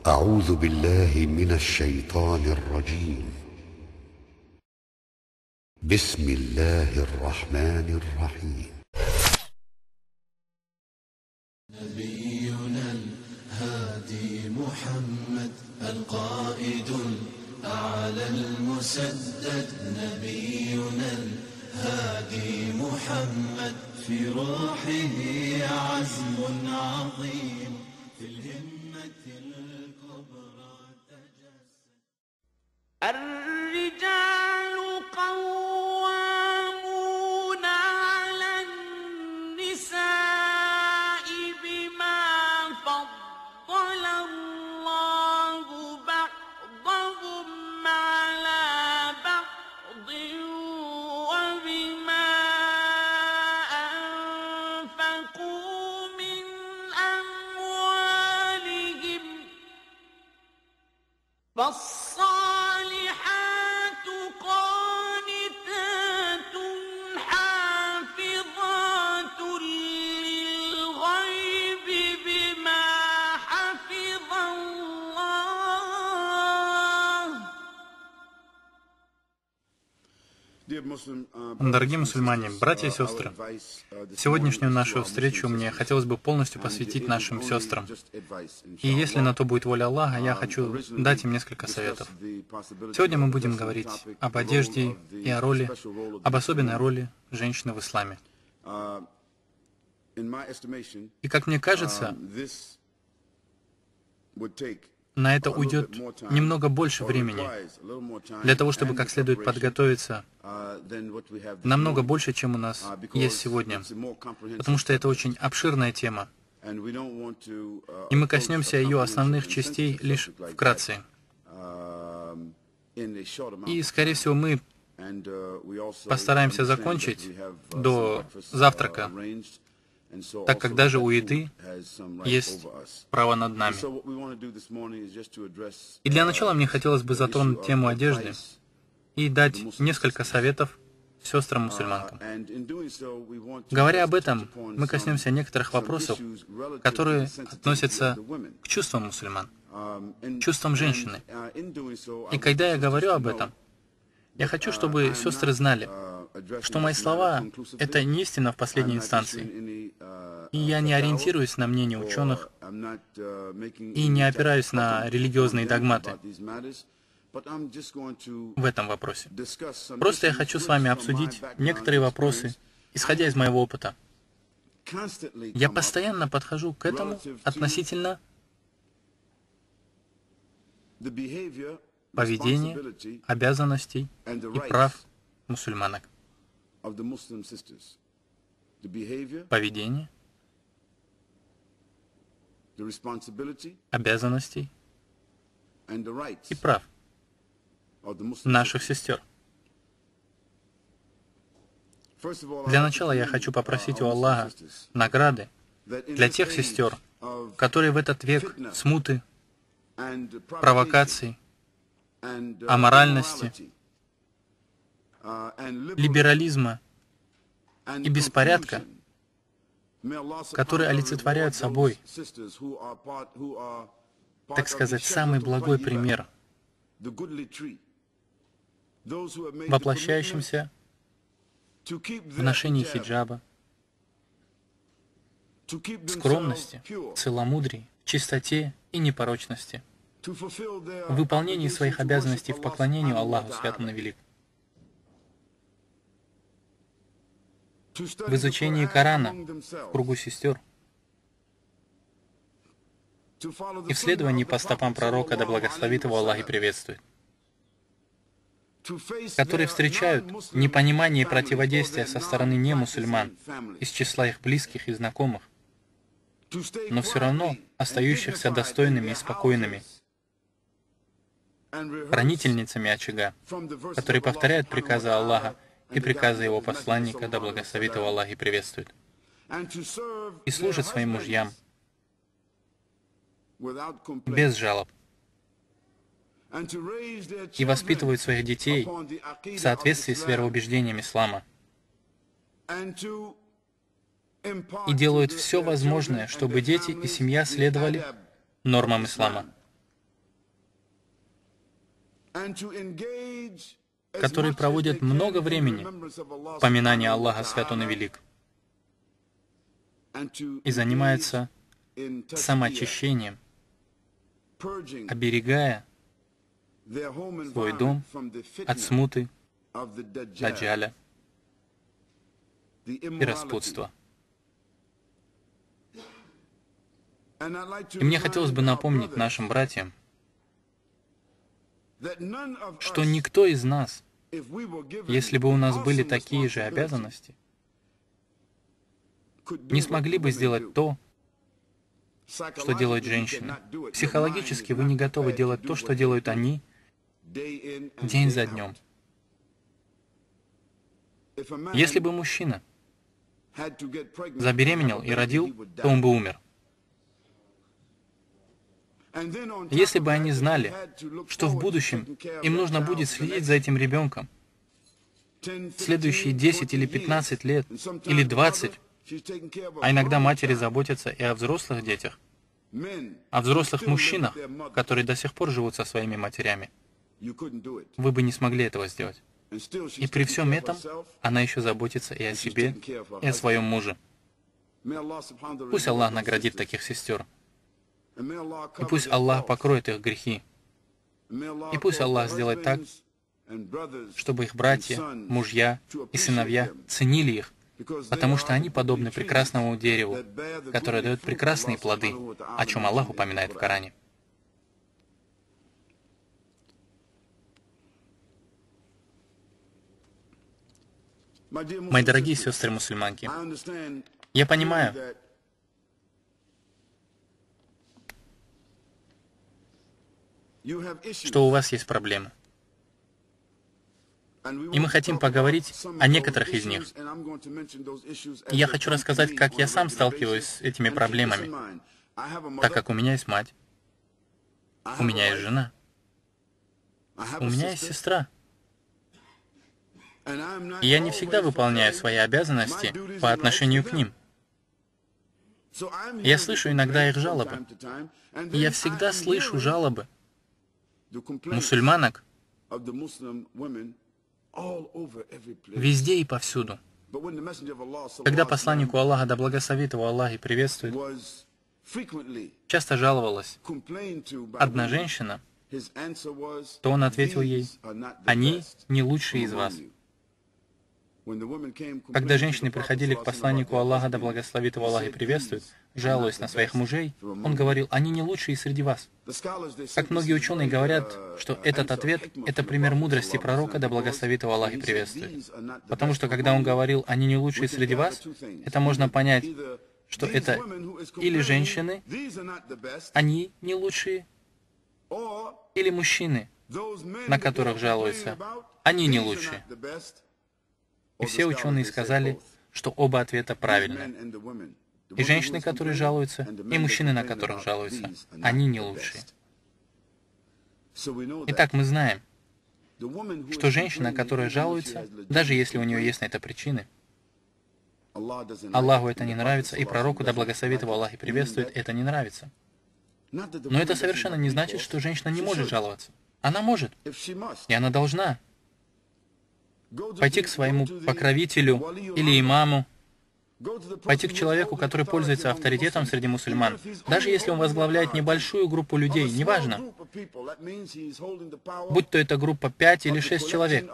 أعوذ بالله من الشيطان الرجيم. بسم الله الرحمن الرحيم. نبينا الهادي محمد القائد الأعلى المسدد. نبينا الهادي محمد في روحه عزم عظيم، في الهمة الكبرى تجسد. الرجال قوامون على النساء بما فضل الله بعضهم على بعض وبما أنفقوا من أموالهم. فالصالحات قانتات حافظات للغيب بما حفظ الله. Дорогие мусульмане, братья и сестры, сегодняшнюю нашу встречу мне хотелось бы полностью посвятить нашим сестрам. И если на то будет воля Аллаха, я хочу дать им несколько советов. Сегодня мы будем говорить об одежде и о роли, об особенной роли женщины в исламе. И как мне кажется, на это уйдет немного больше времени, для того, чтобы как следует подготовиться, намного больше, чем у нас есть сегодня, потому что это очень обширная тема, и мы коснемся ее основных частей лишь вкратце. И, скорее всего, мы постараемся закончить до завтрака, так как даже у еды есть право над нами. И для начала мне хотелось бы затронуть тему одежды и дать несколько советов сестрам-мусульманкам. Говоря об этом, мы коснемся некоторых вопросов, которые относятся к чувствам мусульман, чувствам женщины. И когда я говорю об этом, я хочу, чтобы сестры знали, что мои слова — это не истина в последней инстанции. И я не ориентируюсь на мнение ученых и не опираюсь на религиозные догматы в этом вопросе. Просто я хочу с вами обсудить некоторые вопросы, исходя из моего опыта. Я постоянно подхожу к этому относительно поведения, обязанностей и прав мусульманок. Поведение, обязанностей и прав наших сестер. Для начала я хочу попросить у Аллаха награды для тех сестер, которые в этот век смуты, провокаций, аморальности, либерализма и беспорядка, которые олицетворяют собой, так сказать, самый благой пример, воплощающимся в ношении хиджаба, скромности, целомудрии, чистоте и непорочности, в выполнении своих обязанностей в поклонении Аллаху Святому Великому, в изучении Корана в кругу сестер и в следовании по стопам пророка, да благословит его Аллах и приветствует, которые встречают непонимание и противодействие со стороны немусульман из числа их близких и знакомых, но все равно остающихся достойными и спокойными, хранительницами очага, которые повторяют приказы Аллаха и приказы Его посланника, да благословит его Аллах и приветствует, и служат своим мужьям без жалоб, и воспитывают своих детей в соответствии с вероубеждением ислама, и делают все возможное, чтобы дети и семья следовали нормам ислама. которые проводят много времени в поминании Аллаха Свят Он и Велик и занимаются самоочищением, оберегая свой дом от смуты, даджаля и распутства. И мне хотелось бы напомнить нашим братьям, что никто из нас, если бы у нас были такие же обязанности, не смогли бы сделать то, что делают женщины. Психологически вы не готовы делать то, что делают они день за днем. Если бы мужчина забеременел и родил, то он бы умер. Если бы они знали, что в будущем им нужно будет следить за этим ребенком следующие 10 или 15 лет, или 20, а иногда матери заботятся и о взрослых детях, о взрослых мужчинах, которые до сих пор живут со своими матерями, вы бы не смогли этого сделать. И при всем этом она еще заботится и о себе, и о своем муже. Пусть Аллах наградит таких сестер. И пусть Аллах покроет их грехи. И пусть Аллах сделает так, чтобы их братья, мужья и сыновья ценили их, потому что они подобны прекрасному дереву, которое дает прекрасные плоды, о чем Аллах упоминает в Коране. Мои дорогие сестры-мусульманки, я понимаю, что у вас есть проблемы. И мы хотим поговорить о некоторых из них. И я хочу рассказать, как я сам сталкиваюсь с этими проблемами, так как у меня есть мать, у меня есть жена, у меня есть сестра. И я не всегда выполняю свои обязанности по отношению к ним. Я слышу иногда их жалобы. И я всегда слышу жалобы мусульманок везде и повсюду. Когда посланнику Аллаха, да благословит его Аллах и приветствует, часто жаловалась одна женщина, то он ответил ей: «Они не лучшие из вас». Когда женщины приходили к посланнику Аллаха, да благословит его Аллах и приветствует, жалуясь на своих мужей, он говорил: «Они не лучшие среди вас». Как многие ученые говорят, что этот ответ — это пример мудрости пророка, да благословит его Аллах и приветствует. Потому что когда он говорил: «Они не лучшие среди вас», это можно понять, что это или женщины, они не лучшие, или мужчины, на которых жалуются, они не лучшие. И все ученые сказали, что оба ответа правильны. И женщины, которые жалуются, и мужчины, на которых жалуются, они не лучшие. Итак, мы знаем, что женщина, которая жалуется, даже если у нее есть на это причины, Аллаху это не нравится, и пророку, да благословит его Аллах и приветствует, это не нравится. Но это совершенно не значит, что женщина не может жаловаться. Она может, и она должна пойти к своему покровителю или имаму, пойти к человеку, который пользуется авторитетом среди мусульман. Даже если он возглавляет небольшую группу людей, неважно, будь то эта группа 5 или 6 человек,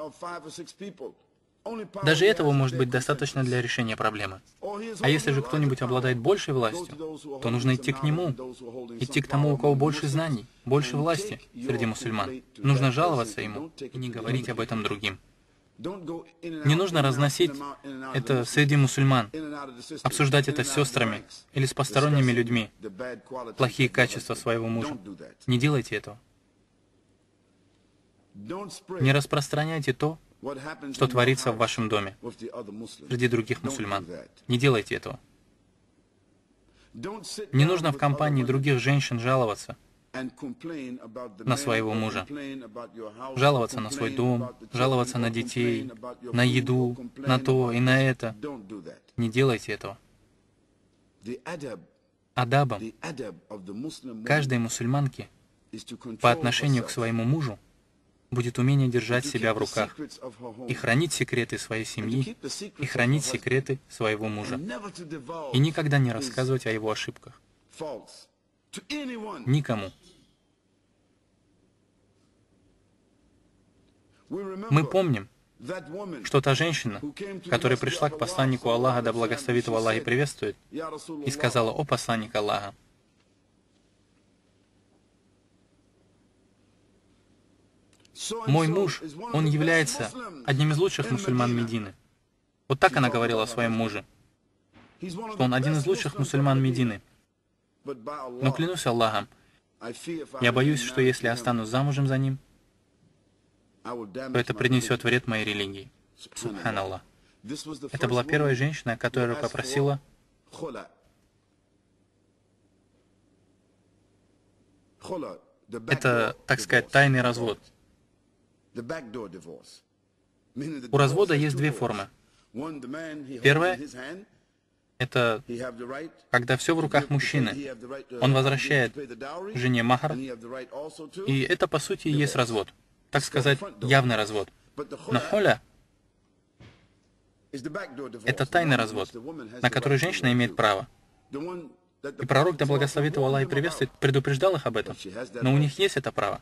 даже этого может быть достаточно для решения проблемы. А если же кто-нибудь обладает большей властью, то нужно идти к нему, идти к тому, у кого больше знаний, больше власти среди мусульман. Нужно жаловаться ему и не говорить об этом другим. Не нужно разносить это среди мусульман, обсуждать это с сестрами или с посторонними людьми, плохие качества своего мужа. Не делайте этого. Не распространяйте то, что творится в вашем доме, среди других мусульман. Не делайте этого. Не нужно в компании других женщин жаловаться на своего мужа, жаловаться на свой дом, жаловаться на детей, на еду, на то и на это. Не делайте этого. Адабом каждой мусульманки по отношению к своему мужу будет умение держать себя в руках и хранить секреты своей семьи, и хранить секреты своего мужа, и никогда не рассказывать о его ошибках. Никому. Мы помним, что та женщина, которая пришла к посланнику Аллаха, да благословит его Аллах и приветствует, и сказала: «О посланник Аллаха, мой муж, он является одним из лучших мусульман Медины». Вот так она говорила о своем муже, что он один из лучших мусульман Медины. Но клянусь Аллахом, я боюсь, что если останусь замужем за ним, то это принесет вред моей религии. Субханаллах. Это была первая женщина, которая попросила это, так сказать, тайный развод. У развода есть две формы. Первая — это когда все в руках мужчины. Он возвращает жене махр, и это, по сути, и есть развод. Так сказать, явный развод. Но холя — это тайный развод, на который женщина имеет право. И пророк, да благословит его Аллах и приветствует, предупреждал их об этом. Но у них есть это право.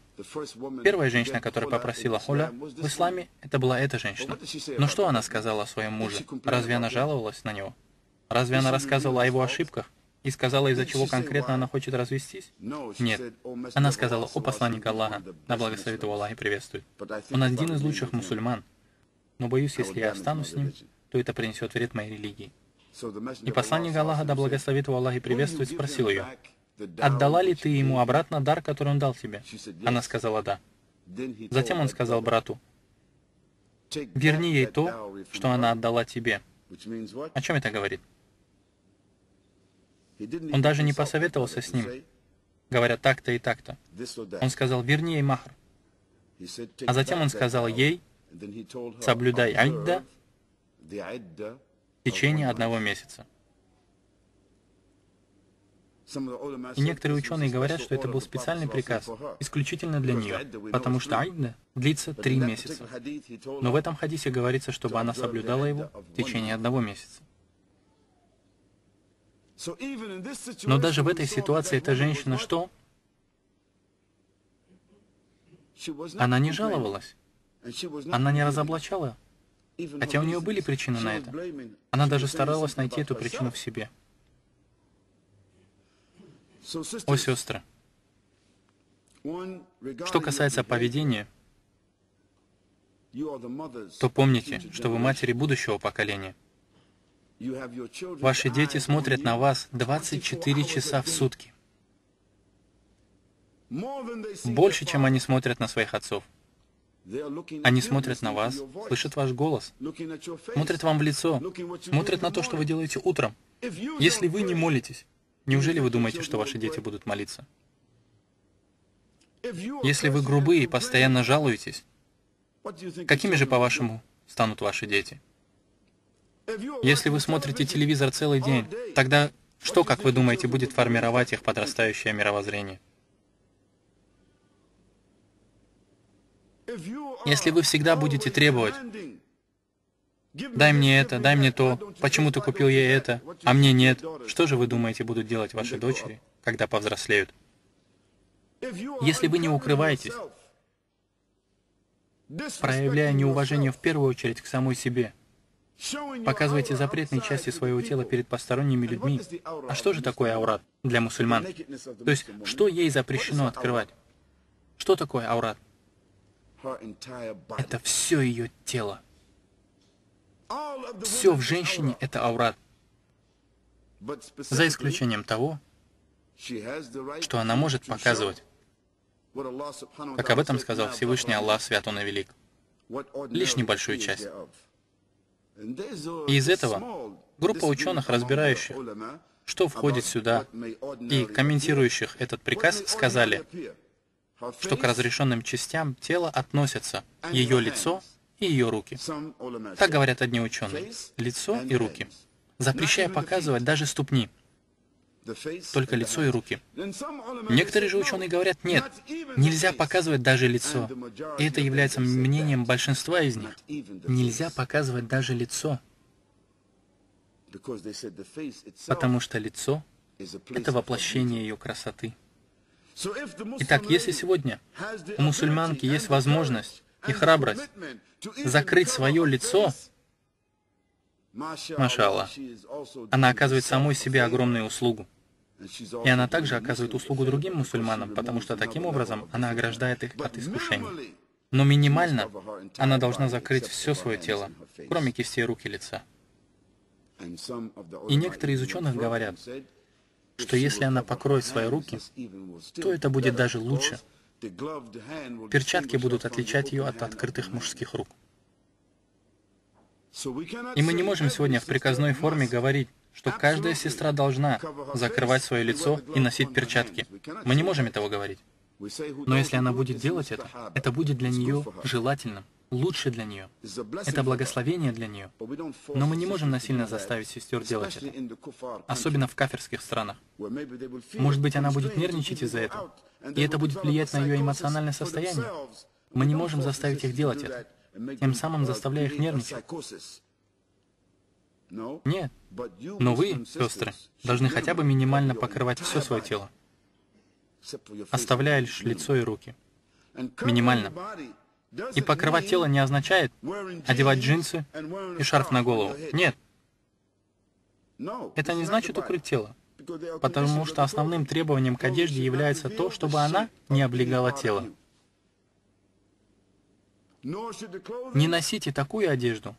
Первая женщина, которая попросила холя в исламе, это была эта женщина. Но что она сказала о своем муже? Разве она жаловалась на него? Разве она рассказывала о его ошибках? И сказала, из-за чего конкретно она хочет развестись? Нет. Она сказала: «О посланник Аллаха, да благословит его Аллах и приветствует. Он один из лучших мусульман. Но боюсь, если я останусь с ним, то это принесет вред моей религии». И посланник Аллаха, да благословит его Аллах и приветствует, спросил ее: «Отдала ли ты ему обратно дар, который он дал тебе?» Она сказала: «Да». Затем он сказал брату: «Верни ей то, что она отдала тебе». О чем это говорит? Он даже не посоветовался с ним, говоря так-то и так-то. Он сказал: «Верни ей махр». А затем он сказал ей: «Соблюдай айдда в течение 1 месяца». И некоторые ученые говорят, что это был специальный приказ, исключительно для нее, потому что айдда длится 3 месяца. Но в этом хадисе говорится, чтобы она соблюдала его в течение 1 месяца. Но даже в этой ситуации эта женщина что? Она не жаловалась. Она не разоблачала. Хотя у нее были причины на это. Она даже старалась найти эту причину в себе. О, сестры! Что касается поведения, то помните, что вы матери будущего поколения. Ваши дети смотрят на вас 24 часа в сутки. Больше, чем они смотрят на своих отцов. Они смотрят на вас, слышат ваш голос, смотрят вам в лицо, смотрят на то, что вы делаете утром. Если вы не молитесь, неужели вы думаете, что ваши дети будут молиться? Если вы грубые и постоянно жалуетесь, какими же, по-вашему, станут ваши дети? Если вы смотрите телевизор целый день, тогда что, как вы думаете, будет формировать их подрастающее мировоззрение? Если вы всегда будете требовать: «Дай мне это, дай мне то, почему ты купил ей это, а мне нет», что же вы думаете, будут делать ваши дочери, когда повзрослеют? Если вы не укрываетесь, проявляя неуважение в первую очередь к самой себе, показываете запретные части своего тела перед посторонними людьми. А что же такое аурат для мусульман? То есть, что ей запрещено открывать? Что такое аурат? Это все ее тело. Все в женщине — это аурат. За исключением того, что она может показывать, как об этом сказал Всевышний Аллах, свят Он и велик, лишь небольшую часть. И из этого группа ученых, разбирающих, что входит сюда, и комментирующих этот приказ, сказали, что к разрешенным частям тела относятся ее лицо и ее руки. Так говорят одни ученые. Лицо и руки. Запрещая показывать даже ступни. только лицо и руки. Некоторые же ученые говорят, нет, нельзя показывать даже лицо. И это является мнением большинства из них. Нельзя показывать даже лицо, потому что лицо — это воплощение ее красоты. Итак, если сегодня у мусульманки есть возможность и храбрость закрыть свое лицо, маша Аллах, она оказывает самой себе огромную услугу. И она также оказывает услугу другим мусульманам, потому что таким образом она ограждает их от искушений. Но минимально она должна закрыть все свое тело, кроме кистей рук и лица. И некоторые из ученых говорят, что если она покроет свои руки, то это будет даже лучше. Перчатки будут отличать ее от открытых мужских рук. И мы не можем сегодня в приказной форме говорить, что каждая сестра должна закрывать свое лицо и носить перчатки. Мы не можем этого говорить. Но если она будет делать это будет для нее желательным, лучше для нее. Это благословение для нее. Но мы не можем насильно заставить сестер делать это, особенно в кафирских странах. Может быть, она будет нервничать из-за этого, и это будет влиять на ее эмоциональное состояние. Мы не можем заставить их делать это, тем самым заставляя их нервничать. Нет. Но вы, сестры, должны хотя бы минимально покрывать все свое тело, оставляя лишь лицо и руки. Минимально. И покрывать тело не означает одевать джинсы и шарф на голову. Нет. Это не значит укрыть тело, потому что основным требованием к одежде является то, чтобы она не облегала тело. Не носите такую одежду,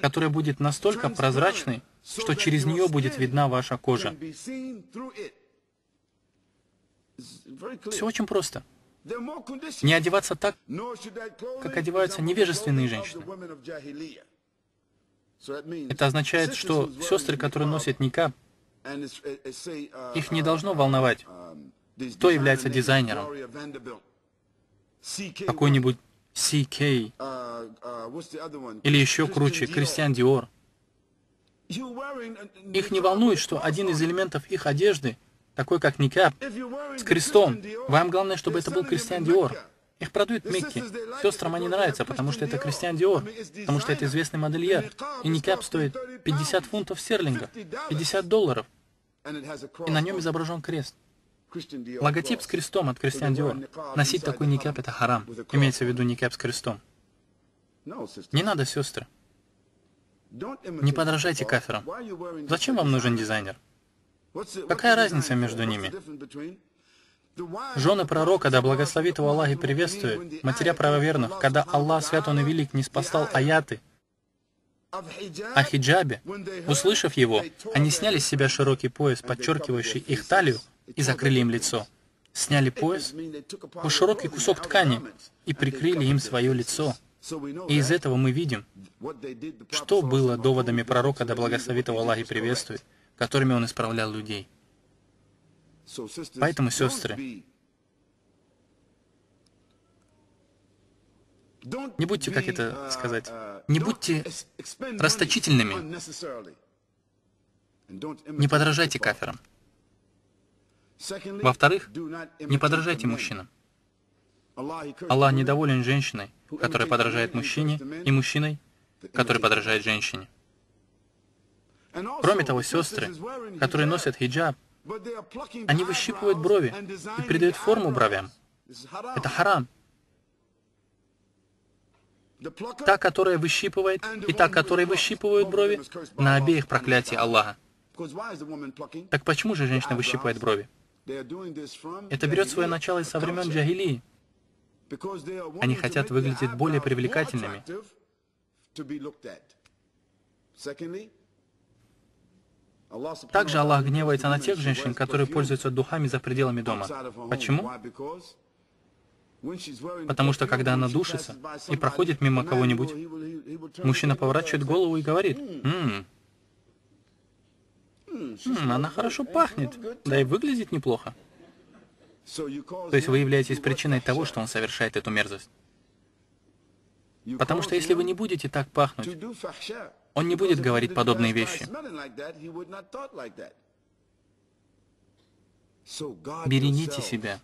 которая будет настолько прозрачной, что через нее будет видна ваша кожа. Все очень просто. Не одеваться так, как одеваются невежественные женщины. Это означает, что сестры, которые носят никаб, их не должно волновать, кто является дизайнером. Какой-нибудь CK или еще круче, Кристиан Диор. Их не волнует, что один из элементов их одежды, такой как никаб, с крестом. Вам главное, чтобы это был Кристиан Диор. Их продают в Мекке. Сестрам они нравятся, потому что это Кристиан Диор, потому что это известный модельер. И никаб стоит 50 фунтов стерлингов, $50. И на нем изображен крест. Логотип с крестом от Кристиан Диор. Носить такой никаб — это харам. Имеется в виду никаб с крестом. Не надо, сестры. Не подражайте кафирам. Зачем вам нужен дизайнер? Какая разница между ними? Жены пророка, да благословит его Аллах и приветствует, матеря правоверных, когда Аллах, свят Он и велик, не спасал аяты о хиджабе, услышав его, они сняли с себя широкий пояс, подчеркивающий их талию, и закрыли им лицо. Сняли пояс, широкий кусок ткани, и прикрыли им свое лицо. И из этого мы видим, что было доводами пророка, да благословит его Аллах и приветствует, которыми он исправлял людей. Поэтому, сестры, не будьте, как это сказать, не будьте расточительными, не подражайте кафирам. Во-вторых, не подражайте мужчинам. Аллах недоволен женщиной, которая подражает мужчине, и мужчиной, который подражает женщине. Кроме того, сестры, которые носят хиджаб, они выщипывают брови и придают форму бровям. Это харам. Та, которая выщипывает, и та, которая выщипывают брови, на обеих проклятие Аллаха. Так почему же женщина выщипывает брови? Это берет свое начало со времен джахилии. Они хотят выглядеть более привлекательными. Также Аллах гневается на тех женщин, которые пользуются духами за пределами дома. Почему? Потому что когда она душится и проходит мимо кого-нибудь, мужчина поворачивает голову и говорит: она хорошо пахнет, да и выглядит неплохо. То есть вы являетесь причиной того, что он совершает эту мерзость. Потому что если вы не будете так пахнуть, он не будет говорить подобные вещи. Берегите себя.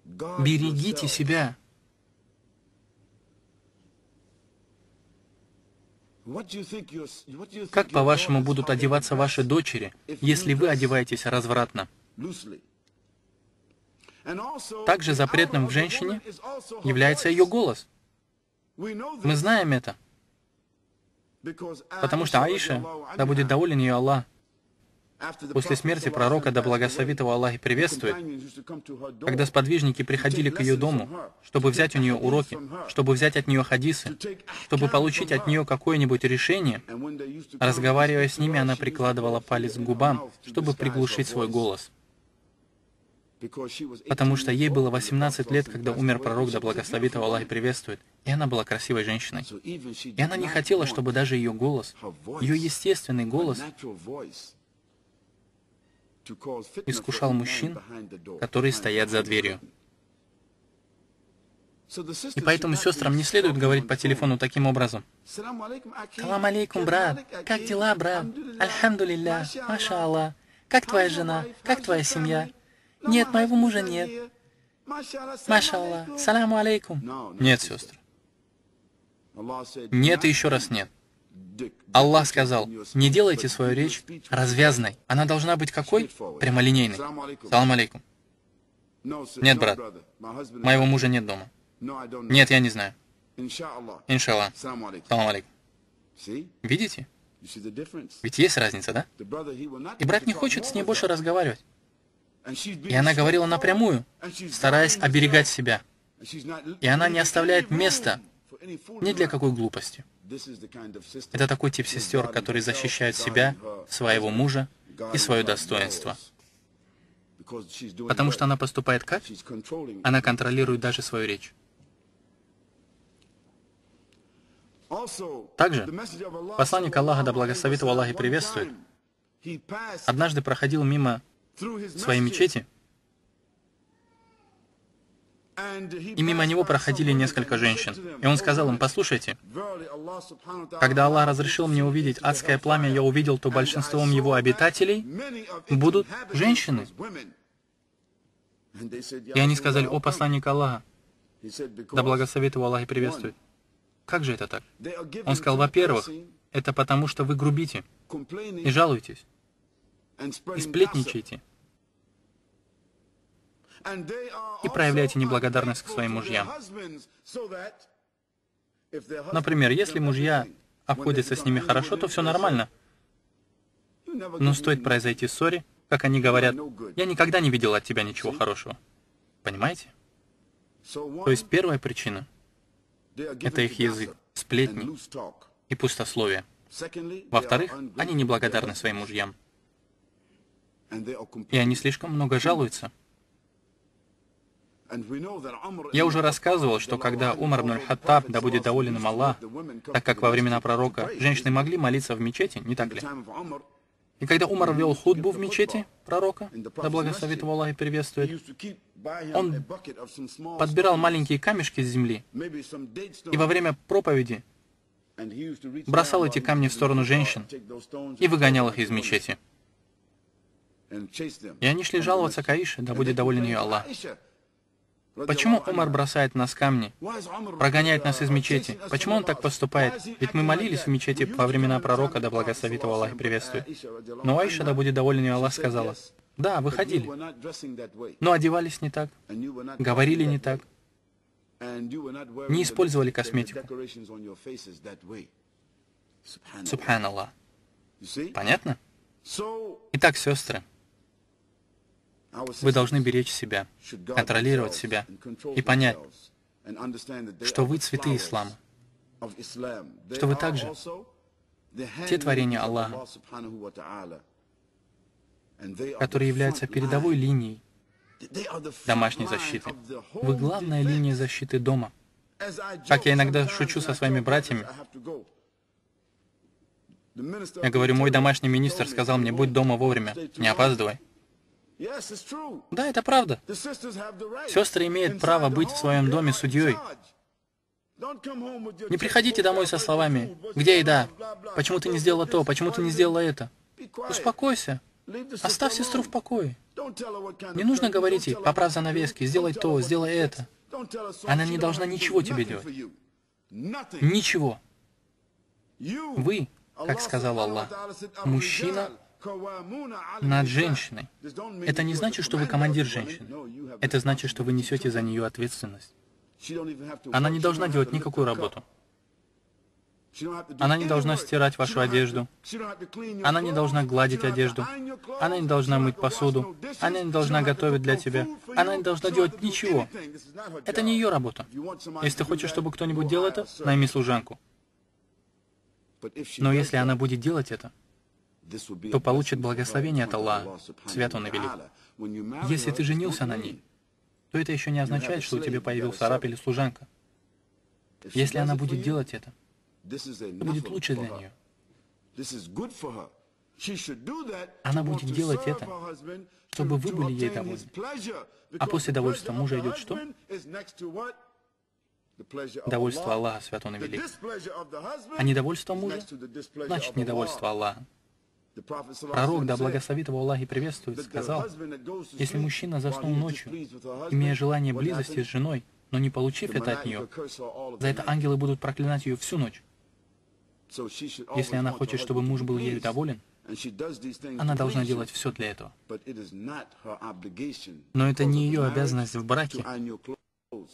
Берегите себя. Как, по-вашему, будут одеваться ваши дочери, если вы одеваетесь развратно? Также запретным в женщине является ее голос. Мы знаем это, потому что Аиша, да будет доволен ее Аллах, после смерти пророка, да благословит его Аллах и приветствует, когда сподвижники приходили к ее дому, чтобы взять у нее уроки, чтобы взять от нее хадисы, чтобы получить от нее какое-нибудь решение, разговаривая с ними, она прикладывала палец к губам, чтобы приглушить свой голос. Потому что ей было 18 лет, когда умер пророк, да благословит его Аллах и приветствует, и она была красивой женщиной. И она не хотела, чтобы даже ее голос, ее естественный голос, искушал мужчин, которые стоят за дверью. И поэтому сестрам не следует говорить по телефону таким образом. «Салам алейкум, брат! Как дела, брат? Альхамдулилля! Маша Аллах! Как твоя жена? Как твоя семья? Нет, моего мужа нет. Маша Аллах! Саламу алейкум!» Нет, сестры. Нет и еще раз нет. Аллах сказал, не делайте свою речь развязной. Она должна быть какой? Прямолинейной. Салам алейкум. Нет, брат, моего мужа нет дома. Нет, я не знаю. Иншаллах. Салам алейкум. Видите? Ведь есть разница, да? И брат не хочет с ней больше разговаривать. И она говорила напрямую, стараясь оберегать себя. И она не оставляет места ни для какой глупости. Это такой тип сестер, которые защищают себя, своего мужа и свое достоинство. Потому что она поступает как? Она контролирует даже свою речь. Также посланник Аллаха, да благословит его Аллах и приветствует, однажды проходил мимо своей мечети, и мимо него проходили несколько женщин. И он сказал им, послушайте, когда Аллах разрешил мне увидеть адское пламя, я увидел, то большинством его обитателей будут женщины. И они сказали, о посланник Аллаха, да благословит его Аллах и приветствует. Как же это так? Он сказал, во-первых, это потому, что вы грубите и жалуетесь, и сплетничаете, и проявляете неблагодарность к своим мужьям. Например, если мужья обходятся с ними хорошо, то все нормально. Но стоит произойти ссоре, как они говорят, я никогда не видел от тебя ничего хорошего. Понимаете? То есть первая причина — это их язык, сплетни и пустословие. Во-вторых, они неблагодарны своим мужьям. И они слишком много жалуются. Я уже рассказывал, что когда Умар ибн аль-Хаттаб, да будет доволен им Аллах, так как во времена пророка женщины могли молиться в мечети, не так ли? И когда Умар вел хутбу в мечети пророка, да благословит его Аллах и приветствует, он подбирал маленькие камешки с земли, и во время проповеди бросал эти камни в сторону женщин и выгонял их из мечети. И они шли жаловаться к Аише, да будет доволен ее Аллах. Почему Умар бросает в нас камни, прогоняет нас из мечети? Почему он так поступает? Ведь мы молились в мечети во времена пророка, да благословит его Аллах и приветствует. Но Аиша, да будет доволен ее Аллах, сказала, да, вы ходили, но одевались не так, говорили не так, не использовали косметику. Субханаллах. Понятно? Итак, сестры, вы должны беречь себя, контролировать себя и понять, что вы цветы ислама, что вы также те творения Аллаха, которые являются передовой линией домашней защиты. Вы главная линия защиты дома. Как я иногда шучу со своими братьями, я говорю, мой домашний министр сказал мне, будь дома вовремя, не опаздывай. Да, это правда. Сестры имеют право быть в своем доме судьей. Не приходите домой со словами, где еда, почему ты не сделала то, почему ты не сделала это. Успокойся, Оставь сестру в покое. Не нужно говорить ей: поправь занавески, сделай то, сделай это. Она не должна ничего тебе делать. Ничего. Вы, как сказал Аллах, мужчина над женщиной. Это не значит, что вы командир женщины. Это значит, что вы несете за нее ответственность. Она не должна делать никакую работу. Она не должна стирать вашу одежду. Она не должна гладить одежду. Она не должна мыть посуду. Она не должна готовить для тебя. Она не должна делать ничего. Это не ее работа. Если ты хочешь, чтобы кто-нибудь делал это, найми служанку. Но если она будет делать это, то получит благословение от Аллаха, свят Он и велик. Если ты женился на ней, то это еще не означает, что у тебя появился раб или служанка. Если она будет делать это, это будет лучше для нее. Она будет делать это, чтобы вы были ей довольны. А после довольства мужа идет что? Довольство Аллаха, свят Он и велик. А недовольство мужа, значит недовольство Аллаха. Пророк, да благословит его Аллах и приветствует, сказал: если мужчина заснул ночью, имея желание близости с женой, но не получив это от нее, за это ангелы будут проклинать ее всю ночь. Если она хочет, чтобы муж был ею доволен, она должна делать все для этого. Но это не ее обязанность в браке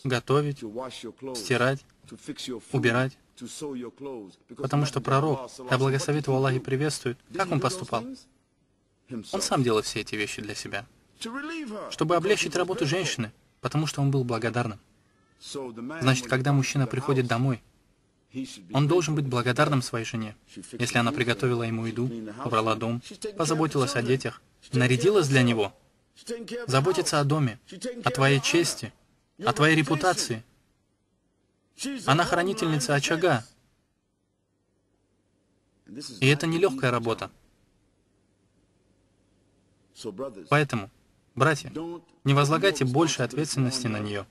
готовить, стирать, убирать. Потому что пророк, да благословит его Аллах и приветствует, как он поступал? Он сам делал все эти вещи для себя, чтобы облегчить работу женщины, потому что он был благодарным. Значит, когда мужчина приходит домой, он должен быть благодарным своей жене. Если она приготовила ему еду, убрала дом, позаботилась о детях, нарядилась для него, заботится о доме, о твоей чести, о твоей репутации. Она хранительница очага. И это нелегкая работа. Поэтому, братья, не возлагайте больше ответственности на нее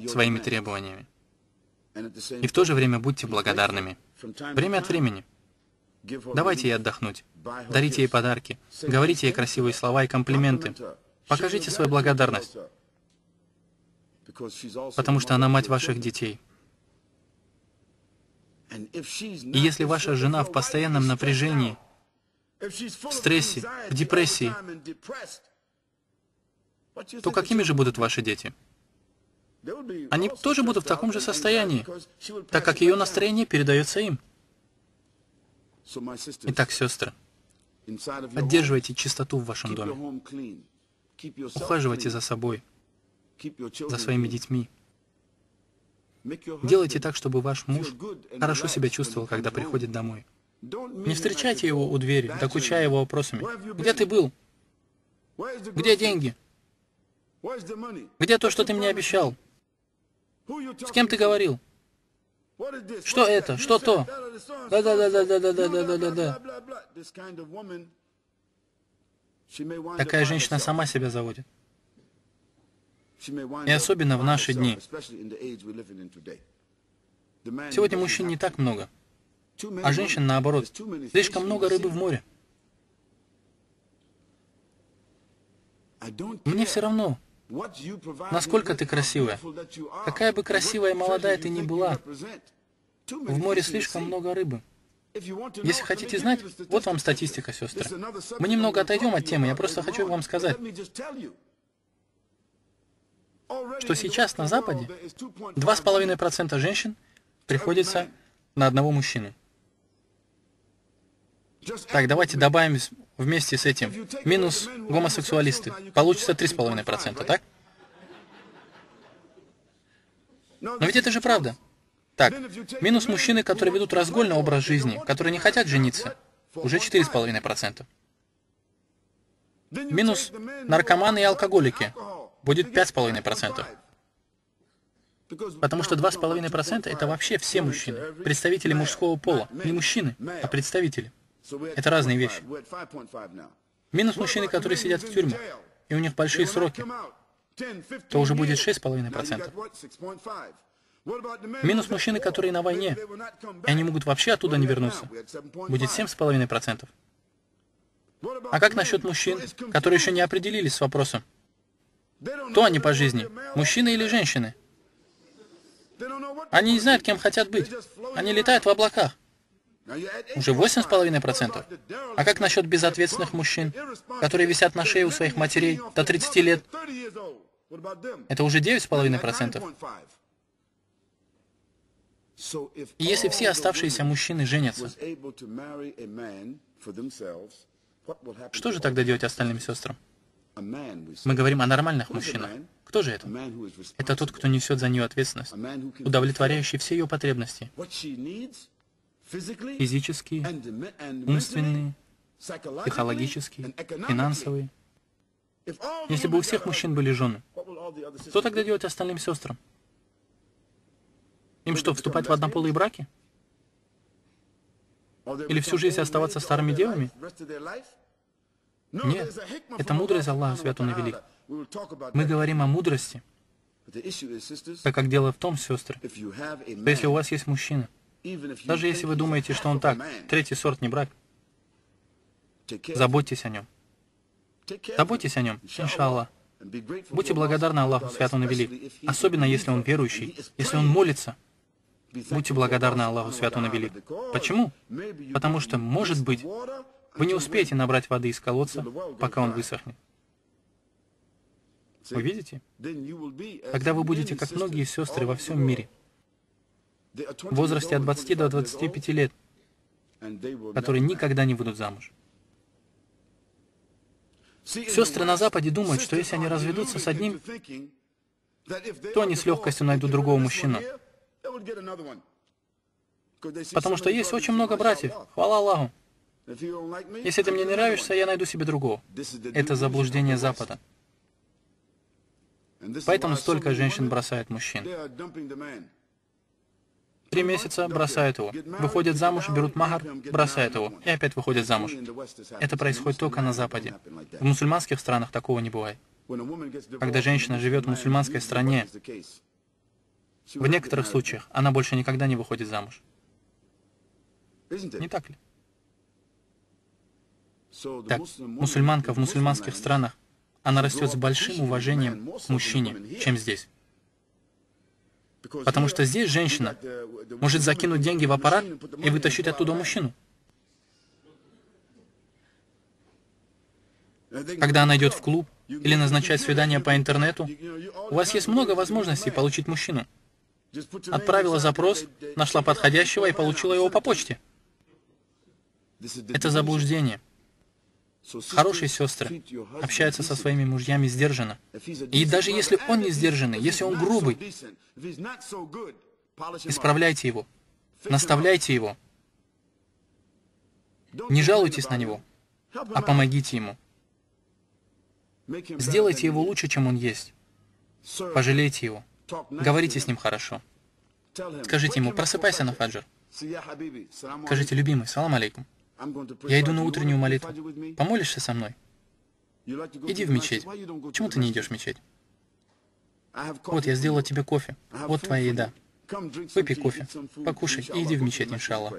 своими требованиями. И в то же время будьте благодарными. Время от времени. Давайте ей отдохнуть. Дарите ей подарки. Говорите ей красивые слова и комплименты. Покажите свою благодарность. Потому что она мать ваших детей. И если ваша жена в постоянном напряжении, в стрессе, в депрессии, то какими же будут ваши дети? Они тоже будут в таком же состоянии, так как ее настроение передается им. Итак, сестры, поддерживайте чистоту в вашем доме. Ухаживайте за собой, за своими детьми. Делайте так, чтобы ваш муж хорошо себя чувствовал, когда приходит домой. Не встречайте его у двери, докучая его вопросами. Где ты был? Где деньги? Где то, что ты мне обещал? С кем ты говорил? Что это? Что то? Да. Такая женщина сама себя заводит. И особенно в наши дни. Сегодня мужчин не так много, а женщин наоборот. Слишком много рыбы в море. Мне все равно, насколько ты красивая. Какая бы красивая и молодая ты ни была, в море слишком много рыбы. Если хотите знать, вот вам статистика, сестры. Мы немного отойдем от темы, я просто хочу вам сказать, что сейчас на Западе 2,5% женщин приходится на одного мужчину. Так, давайте добавим вместе с этим минус гомосексуалисты. Получится 3,5%, так? Но ведь это же правда. Так, минус мужчины, которые ведут разгульный образ жизни, которые не хотят жениться, уже 4,5%. Минус наркоманы и алкоголики будет 5,5%. Потому что 2,5% это вообще все мужчины, представители мужского пола. Не мужчины, а представители. Это разные вещи. Минус мужчины, которые сидят в тюрьмах, и у них большие сроки, то уже будет 6,5%. Минус мужчины, которые на войне, и они могут вообще оттуда не вернуться, будет 7,5%. А как насчет мужчин, которые еще не определились с вопросом? Кто они по жизни? Мужчины или женщины? Они не знают, кем хотят быть. Они летают в облаках. Уже 8,5%. А как насчет безответственных мужчин, которые висят на шее у своих матерей до 30 лет? Это уже 9,5%. И если все оставшиеся мужчины женятся, что же тогда делать остальным сестрам? Мы говорим о нормальных мужчинах. Кто же это? Это тот, кто несет за нее ответственность, удовлетворяющий все ее потребности. Физические, умственные, психологические, финансовые. Если бы у всех мужчин были жены, что тогда делать остальным сестрам? Им что, вступать в однополые браки? Или всю жизнь оставаться старыми девами? Нет, это мудрость Аллаха Святого Навелик. Мы говорим о мудрости, так как дело в том, сестры, что если у вас есть мужчина, даже если вы думаете, что он так, третий сорт не брак, заботьтесь о нем. Заботьтесь о нем, иншаллах. Будьте благодарны Аллаху Святому Навелик, особенно если он верующий, если он молится. Будьте благодарны Аллаху Святому Навелик. Почему? Потому что, может быть, вы не успеете набрать воды из колодца, пока он высохнет. Вы видите? Тогда вы будете, как многие сестры во всем мире, в возрасте от 20 до 25 лет, которые никогда не выйдут замуж. Сестры на Западе думают, что если они разведутся с одним, то они с легкостью найдут другого мужчину. Потому что есть очень много братьев. Хвала Аллаху. Если ты мне не нравишься, я найду себе другого. Это заблуждение Запада. Поэтому столько женщин бросают мужчин. 3 месяца бросают его. Выходят замуж, берут махар, бросают его. И опять выходят замуж. Это происходит только на Западе. В мусульманских странах такого не бывает. Когда женщина живет в мусульманской стране, в некоторых случаях она больше никогда не выходит замуж. Не так ли? Так, мусульманка в мусульманских странах, она растет с большим уважением к мужчине, чем здесь. Потому что здесь женщина может закинуть деньги в аппарат и вытащить оттуда мужчину. Когда она идет в клуб или назначает свидание по интернету, у вас есть много возможностей получить мужчину. Отправила запрос, нашла подходящего и получила его по почте. Это заблуждение. Хорошие сестры общаются со своими мужьями сдержанно. И даже если он не сдержанный, если он грубый, исправляйте его, наставляйте его. Не жалуйтесь на него, а помогите ему. Сделайте его лучше, чем он есть. Пожалейте его. Говорите с ним хорошо. Скажите ему: просыпайся на фаджр. Скажите: любимый, салам алейкум. Я иду на утреннюю молитву. Помолишься со мной? Иди в мечеть. Почему ты не идешь в мечеть? Вот, я сделала тебе кофе. Вот твоя еда. Выпей кофе, покушай и иди в мечеть, иншаллах.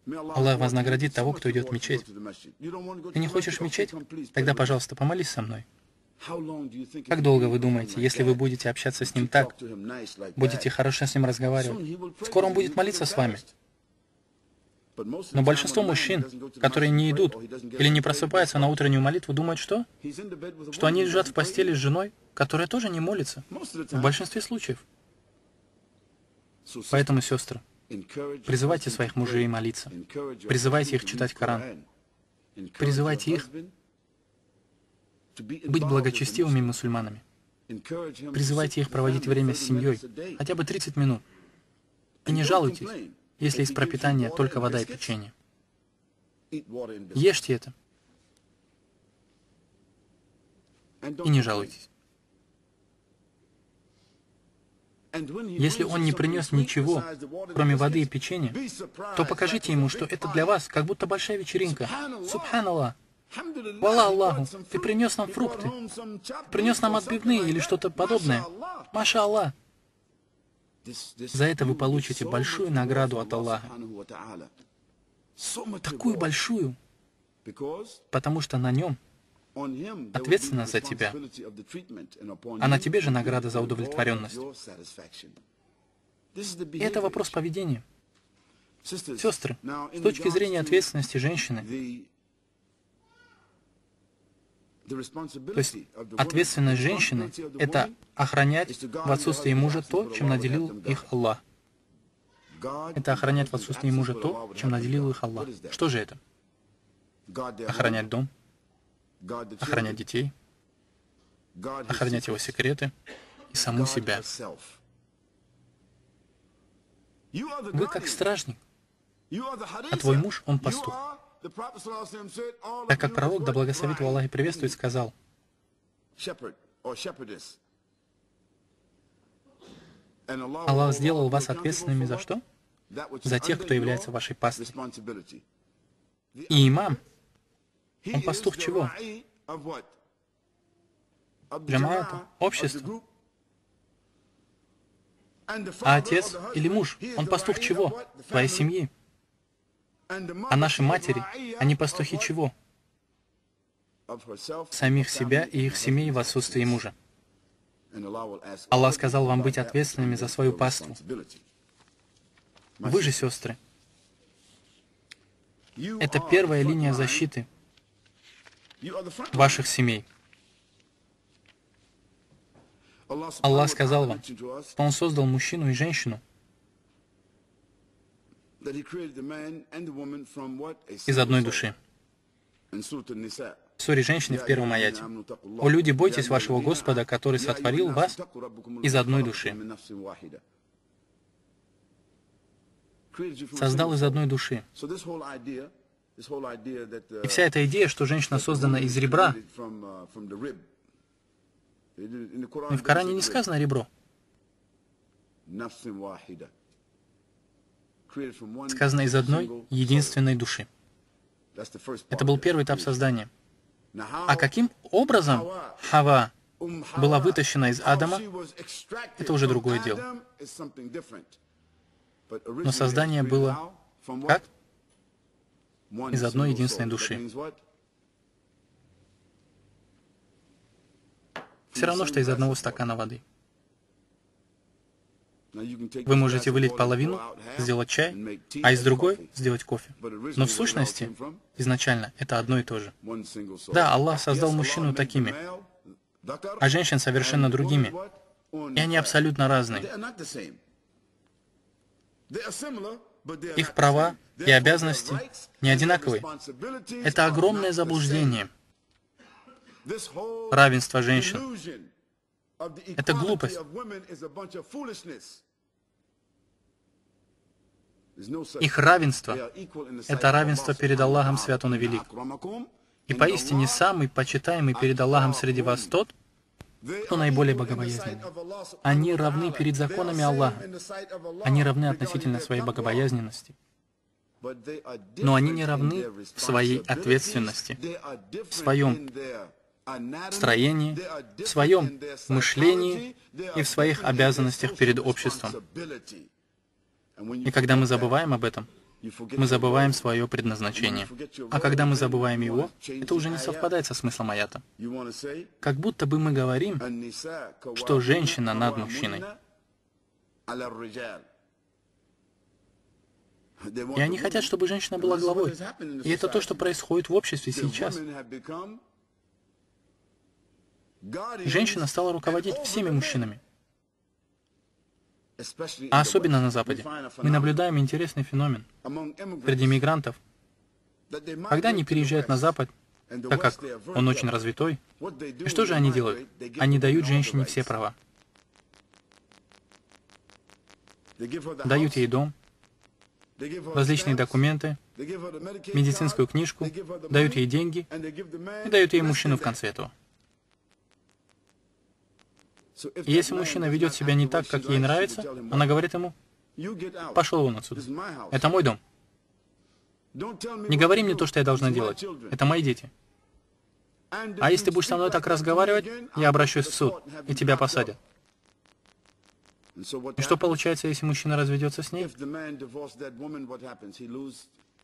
Аллах вознаградит того, кто идет в мечеть. Ты не хочешь в мечеть? Тогда, пожалуйста, помолись со мной. Как долго вы думаете, если вы будете общаться с ним так, будете хорошо с ним разговаривать, скоро он будет молиться с вами? Но большинство мужчин, которые не идут или не просыпаются на утреннюю молитву, думают, что? Что они лежат в постели с женой, которая тоже не молится. В большинстве случаев. Поэтому, сестры, призывайте своих мужей молиться. Призывайте их читать Коран. Призывайте их быть благочестивыми мусульманами. Призывайте их проводить время с семьей, хотя бы 30 минут. И не жалуйтесь, если из пропитания только вода и печенье. Ешьте это. И не жалуйтесь. Если он не принес ничего, кроме воды и печенья, то покажите ему, что это для вас как будто большая вечеринка. Субханаллах. Хвала Аллаху, ты принес нам фрукты, принес нам отбивные или что-то подобное. Маша Аллах. За это вы получите большую награду от Аллаха. Такую большую, потому что на нем ответственность за тебя, а на тебе же награда за удовлетворенность. И это вопрос поведения. Сестры, с точки зрения ответственности женщины, то есть ответственность женщины — это охранять в отсутствии мужа то, чем наделил их Аллах. Это охранять в отсутствии мужа то, чем наделил их Аллах. Что же это? Охранять дом, охранять детей, охранять его секреты и саму себя. Вы как стражник, а твой муж, он пастух. Так как пророк, да благословит его Аллах и приветствует, сказал: Аллах сделал вас ответственными за что? За тех, кто является вашей паствой. И имам, он пастух чего? Джамаата, общество. А отец или муж, он пастух чего? Твоей семьи. А наши матери, они пастухи чего? Самих себя и их семей в отсутствии мужа. Аллах сказал вам быть ответственными за свою паству. Вы же, сестры, это первая линия защиты ваших семей. Аллах сказал вам, что Он создал мужчину и женщину из одной души. В суре женщины в первом аяте. «О люди, бойтесь вашего Господа, который сотворил вас из одной души». Создал из одной души. И вся эта идея, что женщина создана из ребра, и в Коране не сказано ребро. Сказано из одной единственной души. Это был первый этап создания. А каким образом Хава была вытащена из Адама, это уже другое дело. Но создание было как? Из одной единственной души. Все равно, что из одного стакана воды. Вы можете вылить половину, сделать чай, а из другой сделать кофе. Но в сущности, изначально, это одно и то же. Да, Аллах создал мужчину такими, а женщин совершенно другими. И они абсолютно разные. Их права и обязанности не одинаковые. Это огромное заблуждение. Равенство женщин. Это глупость. Их равенство — это равенство перед Аллахом Свят Он и Велик. И поистине самый почитаемый перед Аллахом среди вас тот, кто наиболее богобоязненный. Они равны перед законами Аллаха. Они равны относительно своей богобоязненности. Но они не равны в своей ответственности, в своем строении, в своем мышлении и в своих обязанностях перед обществом. И когда мы забываем об этом, мы забываем свое предназначение. А когда мы забываем его, это уже не совпадает со смыслом аята. Как будто бы мы говорим, что женщина над мужчиной. И они хотят, чтобы женщина была главой. И это то, что происходит в обществе сейчас. Женщина стала руководить всеми мужчинами. А особенно на Западе. Мы наблюдаем интересный феномен среди мигрантов. Когда они переезжают на Запад, так как он очень развитой, и что же они делают? Они дают женщине все права. Дают ей дом, различные документы, медицинскую книжку, дают ей деньги и дают ей мужчину в конце этого. И если мужчина ведет себя не так, как ей нравится, она говорит ему: «Пошел вон отсюда. Это мой дом. Не говори мне то, что я должна делать. Это мои дети. А если ты будешь со мной так разговаривать, я обращусь в суд, и тебя посадят». И что получается, если мужчина разведется с ней?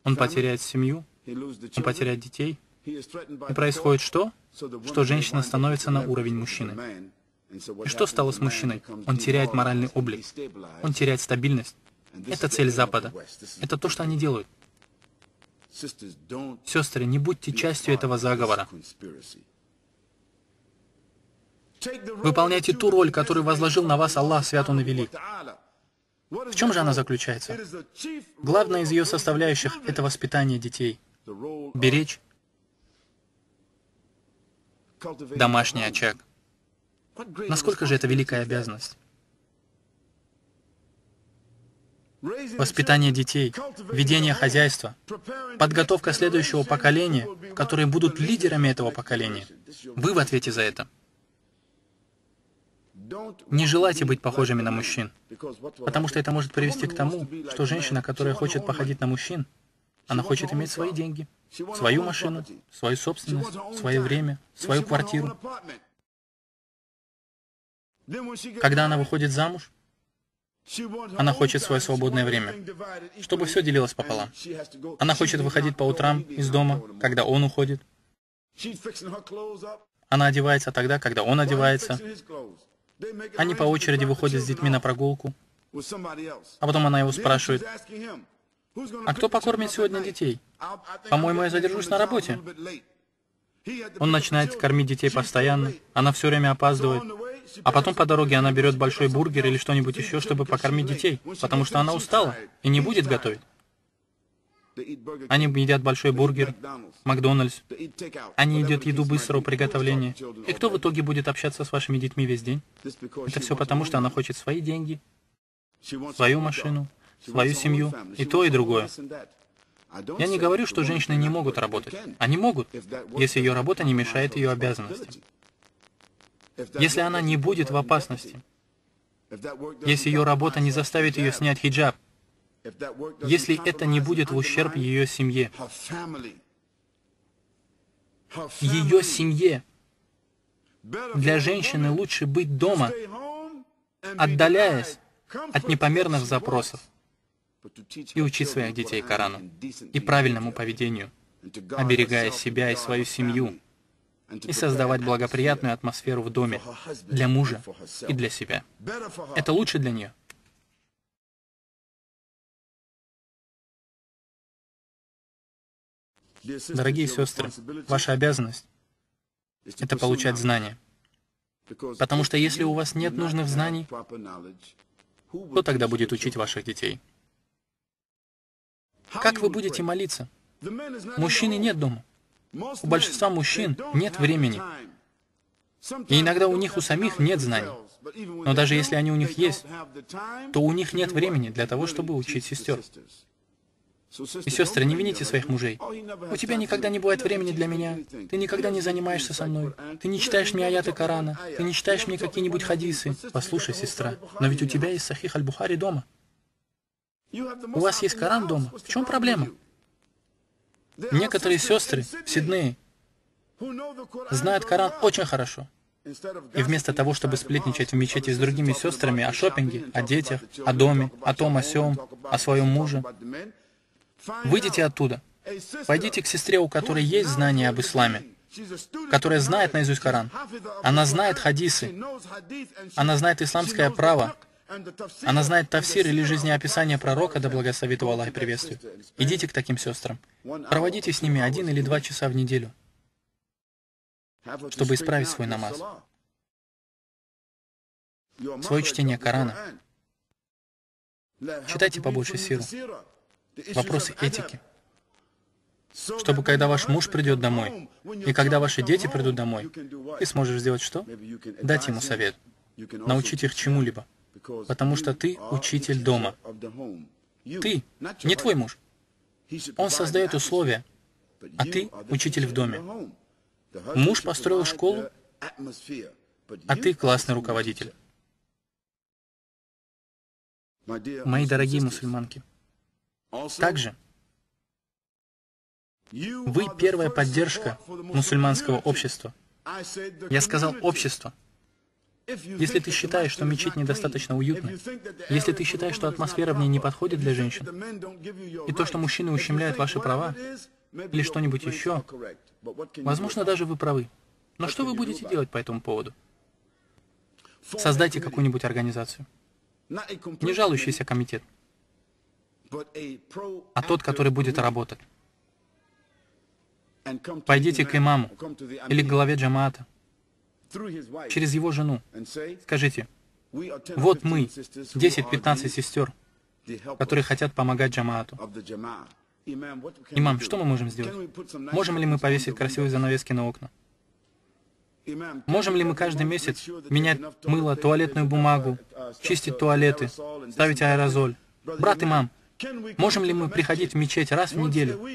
Он потеряет семью, он потеряет детей, и происходит что? Что женщина становится на уровень мужчины. И что стало с мужчиной? Он теряет моральный облик, он теряет стабильность. Это цель Запада. Это то, что они делают. Сестры, не будьте частью этого заговора. Выполняйте ту роль, которую возложил на вас Аллах, свят Он и велик. В чем же она заключается? Главная из ее составляющих — это воспитание детей. Беречь домашний очаг. Насколько же это великая обязанность? Воспитание детей, ведение хозяйства, подготовка следующего поколения, которые будут лидерами этого поколения. Вы в ответе за это. Не желайте быть похожими на мужчин, потому что это может привести к тому, что женщина, которая хочет походить на мужчин, она хочет иметь свои деньги, свою машину, свою собственность, свое время, свою квартиру. Когда она выходит замуж, она хочет свое свободное время, чтобы все делилось пополам. Она хочет выходить по утрам из дома, когда он уходит. Она одевается тогда, когда он одевается. Они по очереди выходят с детьми на прогулку. А потом она его спрашивает: «А кто покормит сегодня детей? По-моему, я задержусь на работе». Он начинает кормить детей постоянно, она все время опаздывает. А потом по дороге она берет большой бургер или что-нибудь еще, чтобы покормить детей, потому что она устала и не будет готовить. Они едят большой бургер, Макдональдс. Они едят еду быстрого приготовления. И кто в итоге будет общаться с вашими детьми весь день? Это все потому, что она хочет свои деньги, свою машину, свою семью, и то, и другое. Я не говорю, что женщины не могут работать. Они могут, если ее работа не мешает ее обязанностям. Если она не будет в опасности, если ее работа не заставит ее снять хиджаб, если это не будет в ущерб ее семье, для женщины лучше быть дома, отдаляясь от непомерных запросов, и учить своих детей Корану и правильному поведению, оберегая себя и свою семью, и создавать благоприятную атмосферу в доме для мужа и для себя. Это лучше для нее. Дорогие сестры, ваша обязанность — это получать знания. Потому что если у вас нет нужных знаний, кто тогда будет учить ваших детей? Как вы будете молиться? Мужчины нет дома. У большинства мужчин нет времени. И иногда у них у самих нет знаний. Но даже если они у них есть, то у них нет времени для того, чтобы учить сестер. И сестры, не вините своих мужей. У тебя никогда не бывает времени для меня. Ты никогда не занимаешься со мной. Ты не читаешь мне аяты Корана. Ты не читаешь мне какие-нибудь хадисы. Послушай, сестра, но ведь у тебя есть Сахих аль-Бухари дома. У вас есть Коран дома. В чем проблема? Некоторые сестры в Сиднее знают Коран очень хорошо. И вместо того, чтобы сплетничать в мечети с другими сестрами о шопинге, о детях, о доме, о том, о сём, о своем муже, выйдите оттуда. Пойдите к сестре, у которой есть знания об исламе, которая знает наизусть Коран. Она знает хадисы. Она знает исламское право. Она знает тафсир или жизнеописание пророка, да благословит его Аллах и приветствует. Идите к таким сестрам. Проводите с ними 1 или 2 часа в неделю, чтобы исправить свой намаз, свое чтение Корана. Читайте побольше сиру, вопросы этики, чтобы когда ваш муж придет домой, и когда ваши дети придут домой, ты сможешь сделать что? Дать ему совет, научить их чему-либо. Потому что ты учитель дома. Ты, не твой муж. Он создает условия, а ты учитель в доме. Муж построил школу, а ты классный руководитель. Мои дорогие мусульманки, также вы первая поддержка мусульманского общества. Я сказал общество. Если ты считаешь, что мечеть недостаточно уютна, если ты считаешь, что атмосфера в ней не подходит для женщин, и то, что мужчины ущемляют ваши права, или что-нибудь еще, возможно, даже вы правы. Но что вы будете делать по этому поводу? Создайте какую-нибудь организацию. Не жалующийся комитет, а тот, который будет работать. Пойдите к имаму или к главе джамаата через его жену. Скажите: вот мы, 10-15 сестер, которые хотят помогать джамаату. Имам, что мы можем сделать? Можем ли мы повесить красивые занавески на окна? Можем ли мы каждый месяц менять мыло, туалетную бумагу, чистить туалеты, ставить аэрозоль? Брат имам, можем ли мы приходить в мечеть раз в неделю?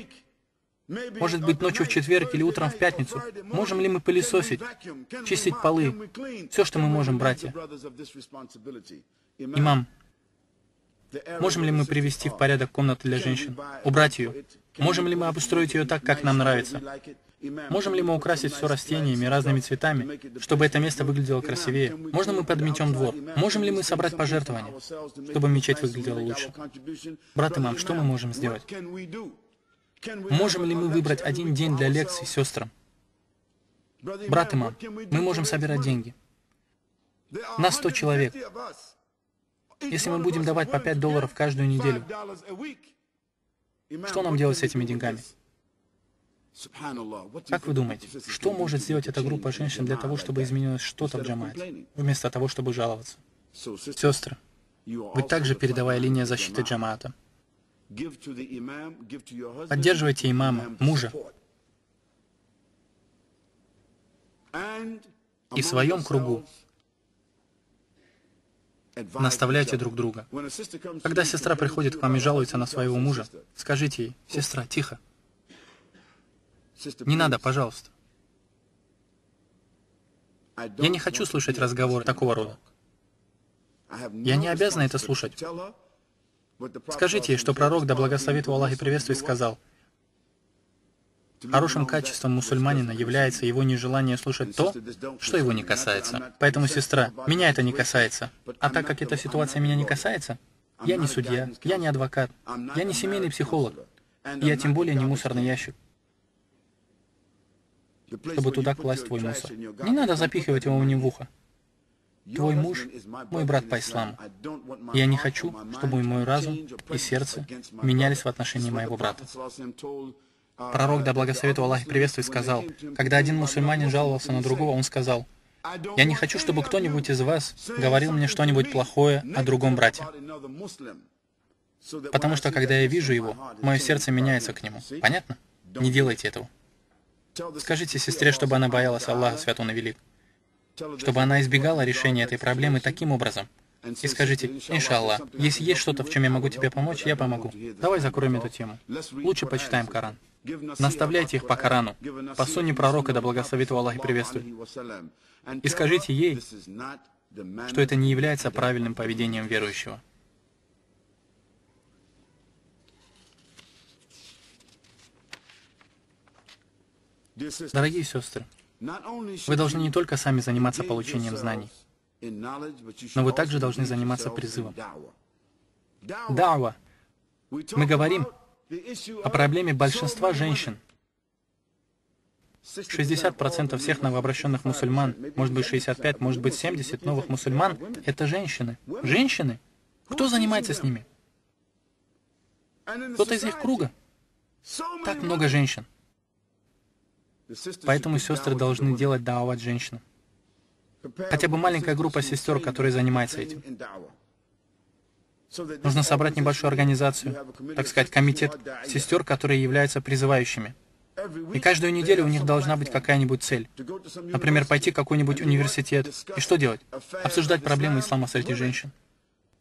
Может быть, ночью в четверг или утром в пятницу? Можем ли мы пылесосить, чистить полы? Все, что мы можем, братья. Имам, можем ли мы привести в порядок комнату для женщин, убрать ее? Можем ли мы обустроить ее так, как нам нравится? Можем ли мы украсить все растениями, разными цветами, чтобы это место выглядело красивее? Можно мы подметем двор? Можем ли мы собрать пожертвования, чтобы мечеть выглядела лучше? Брат имам, что мы можем сделать? Можем ли мы выбрать один день для лекций сестрам? Брат имам, мы можем собирать деньги. Нас 100 человек. Если мы будем давать по $5 каждую неделю, что нам делать с этими деньгами? Как вы думаете, что может сделать эта группа женщин для того, чтобы изменилось что-то в джамаате, вместо того, чтобы жаловаться? Сестры, вы также передовая линия защиты джамаата. Поддерживайте имама, мужа. И в своем кругу наставляйте друг друга. Когда сестра приходит к вам и жалуется на своего мужа, скажите ей: сестра, тихо. Не надо, пожалуйста. Я не хочу слышать разговоры такого рода. Я не обязана это слушать. Скажите ей, что пророк, да благословит его Аллах и приветствует, сказал: хорошим качеством мусульманина является его нежелание слушать то, что его не касается. Поэтому, сестра, меня это не касается. А так как эта ситуация меня не касается, я не судья, я не адвокат, я не семейный психолог, и я тем более не мусорный ящик, чтобы туда класть твой мусор. Не надо запихивать его мне в ухо. Твой муж – мой брат по исламу. И я не хочу, чтобы мой разум и сердце менялись в отношении моего брата. Пророк, да благословит его Аллах и приветствует, сказал: когда один мусульманин жаловался на другого, он сказал: я не хочу, чтобы кто-нибудь из вас говорил мне что-нибудь плохое о другом брате. Потому что, когда я вижу его, мое сердце меняется к нему. Понятно? Не делайте этого. Скажите сестре, чтобы она боялась Аллаха, свят Он и велик, чтобы она избегала решения этой проблемы таким образом. И скажите: иншаллах, если есть что-то, в чем я могу тебе помочь, я помогу. Давай закроем эту тему. Лучше почитаем Коран. Наставляйте их по Корану, по сунне пророка, да благословит его Аллах и приветствует. И скажите ей, что это не является правильным поведением верующего. Дорогие сестры, вы должны не только сами заниматься получением знаний, но вы также должны заниматься призывом. Дa'ва. Мы говорим о проблеме большинства женщин. 60% всех новообращенных мусульман, может быть 65, может быть 70 новых мусульман — это женщины. Женщины? Кто занимается с ними? Кто-то из их круга. Так много женщин. Поэтому сестры должны делать да'ват женщинам. Хотя бы маленькая группа сестер, которая занимается этим. Нужно собрать небольшую организацию, так сказать, комитет сестер, которые являются призывающими. И каждую неделю у них должна быть какая-нибудь цель. Например, пойти в какой-нибудь университет. И что делать? Обсуждать проблемы ислама среди женщин.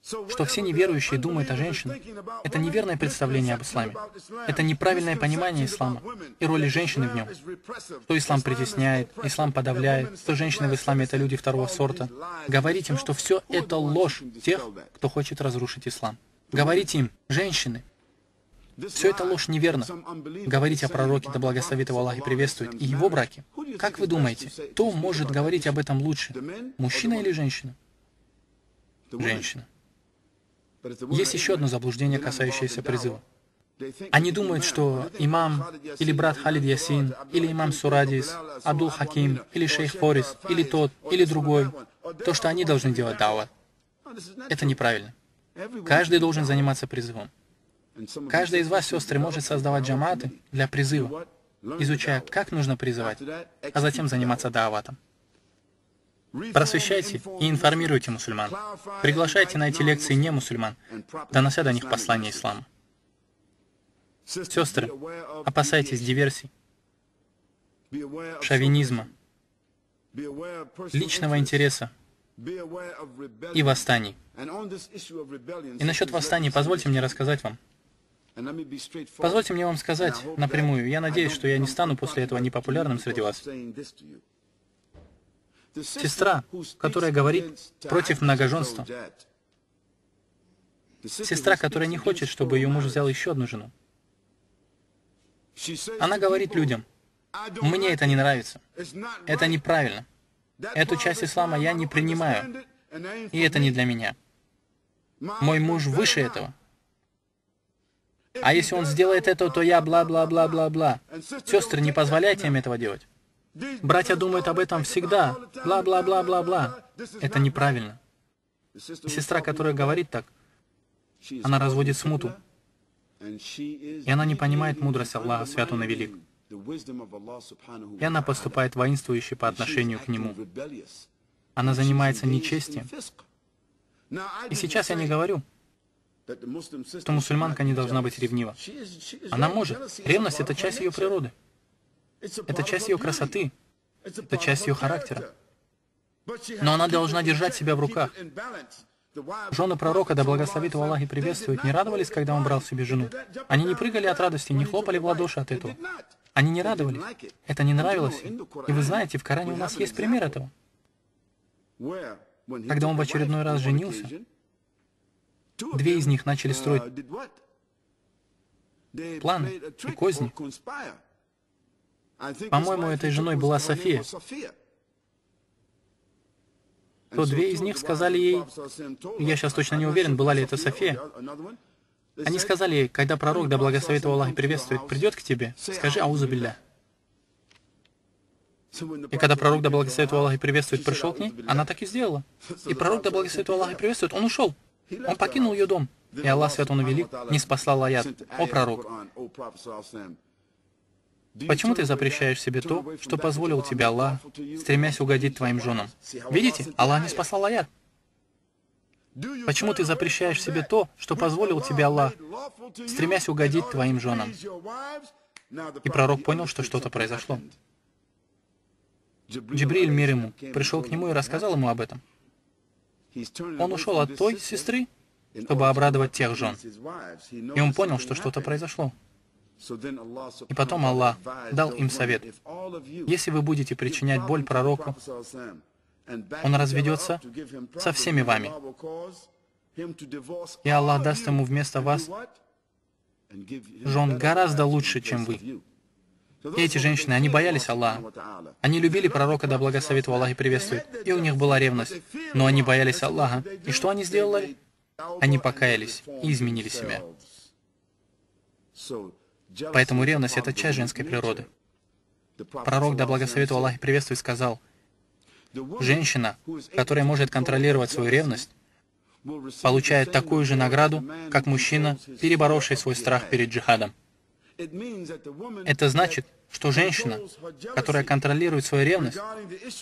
Что все неверующие думают о женщинах. Это неверное представление об исламе. Это неправильное понимание ислама и роли женщины в нем. Что ислам притесняет, ислам подавляет, что женщины в исламе — это люди второго сорта. Говорить им, что все это ложь тех, кто хочет разрушить ислам. Говорите им: женщины, все это ложь, неверно. Говорить о пророке, да благословит его Аллах и приветствует, и его браке. Как вы думаете, кто может говорить об этом лучше? Мужчина или женщина? Женщина. Есть еще одно заблуждение, касающееся призыва. Они думают, что имам или брат Халид Ясин, или имам Сурадис, Абдул Хаким, или шейх Форис, или тот, или другой, то, что они должны делать дават. Это неправильно. Каждый должен заниматься призывом. Каждый из вас, сестры, может создавать джаматы для призыва, изучая, как нужно призывать, а затем заниматься даватом. Просвещайте и информируйте мусульман. Приглашайте на эти лекции не мусульман, донося до них послание ислама. Сестры, опасайтесь диверсий, шовинизма, личного интереса и восстаний. И насчет восстаний позвольте мне рассказать вам. Позвольте мне вам сказать напрямую. Я надеюсь, что я не стану после этого непопулярным среди вас. Сестра, которая говорит против многоженства. Сестра, которая не хочет, чтобы ее муж взял еще одну жену. Она говорит людям: «Мне это не нравится. Это неправильно. Эту часть ислама я не принимаю. И это не для меня. Мой муж выше этого. А если он сделает это, то я бла-бла-бла-бла-бла». Сестры, не позволяйте им этого делать. Братья думают об этом всегда. Бла-бла-бла-бла-бла. Это неправильно. И сестра, которая говорит так, она разводит смуту. И она не понимает мудрость Аллаха, свят Он и велик. И она поступает воинствующе по отношению к Нему. Она занимается нечестием. И сейчас я не говорю, что мусульманка не должна быть ревнива. Она может. Ревность — это часть ее природы. Это часть ее красоты. Это часть ее характера. Но она должна держать себя в руках. Жены пророка, да благословит его Аллах и приветствует, не радовались, когда он брал себе жену. Они не прыгали от радости, не хлопали в ладоши от этого. Они не радовались. Это не нравилось им. И вы знаете, в Коране у нас есть пример этого. Когда он в очередной раз женился, две из них начали строить планы и козни. По-моему, этой женой была София. То две из них сказали ей, я сейчас точно не уверен, была ли это София. Они сказали ей: когда пророк, да благословит его Аллах и приветствует, придет к тебе, скажи аузу билля. И когда пророк, да благословит его Аллах и приветствует, пришел к ней, она так и сделала. И пророк, да благословит его Аллах и приветствует, он ушел. Он покинул ее дом. И Аллах, свят Он и велик, не спаслал аят: «О пророк, почему ты запрещаешь себе то, что позволил тебе Аллах, стремясь угодить твоим женам?» Видите, Аллах не спасал аят. Почему ты запрещаешь себе то, что позволил тебе Аллах, стремясь угодить твоим женам? И пророк понял, что что-то произошло. Джибриль, мир ему, пришел к нему и рассказал ему об этом. Он ушел от той сестры, чтобы обрадовать тех жен. И он понял, что что-то произошло. И потом Аллах дал им совет: если вы будете причинять боль пророку, он разведется со всеми вами, и Аллах даст ему вместо вас жен гораздо лучше, чем вы. И эти женщины, они боялись Аллаха. Они любили пророка, да благословит его Аллах и приветствует, и у них была ревность. Но они боялись Аллаха. И что они сделали? Они покаялись и изменили себя. Поэтому ревность — это часть женской природы. Пророк, да благословит его Аллах и приветствует, сказал: женщина, которая может контролировать свою ревность, получает такую же награду, как мужчина, переборовший свой страх перед джихадом. Это значит, что женщина, которая контролирует свою ревность,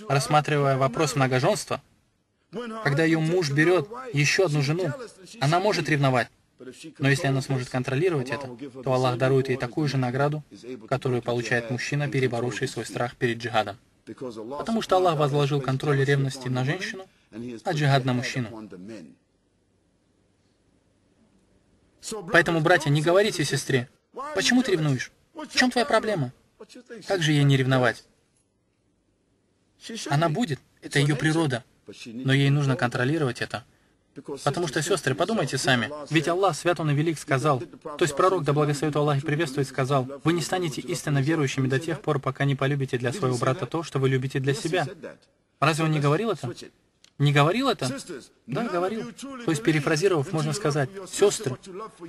рассматривая вопрос многоженства, когда ее муж берет еще одну жену, она может ревновать. Но если она сможет контролировать это, то Аллах дарует ей такую же награду, которую получает мужчина, переборовший свой страх перед джихадом. Потому что Аллах возложил контроль ревности на женщину, а джихад на мужчину. Поэтому, братья, не говорите сестре: почему ты ревнуешь? В чем твоя проблема? Как же ей не ревновать? Она будет, это ее природа, но ей нужно контролировать это. Потому что, сестры, подумайте сами, ведь Аллах, свят Он и велик, сказал, то есть пророк, да благословит Аллах и приветствует, сказал: вы не станете истинно верующими до тех пор, пока не полюбите для своего брата то, что вы любите для себя. Разве он не говорил это? Не говорил это? Да, говорил. То есть, перефразировав, можно сказать: сестры,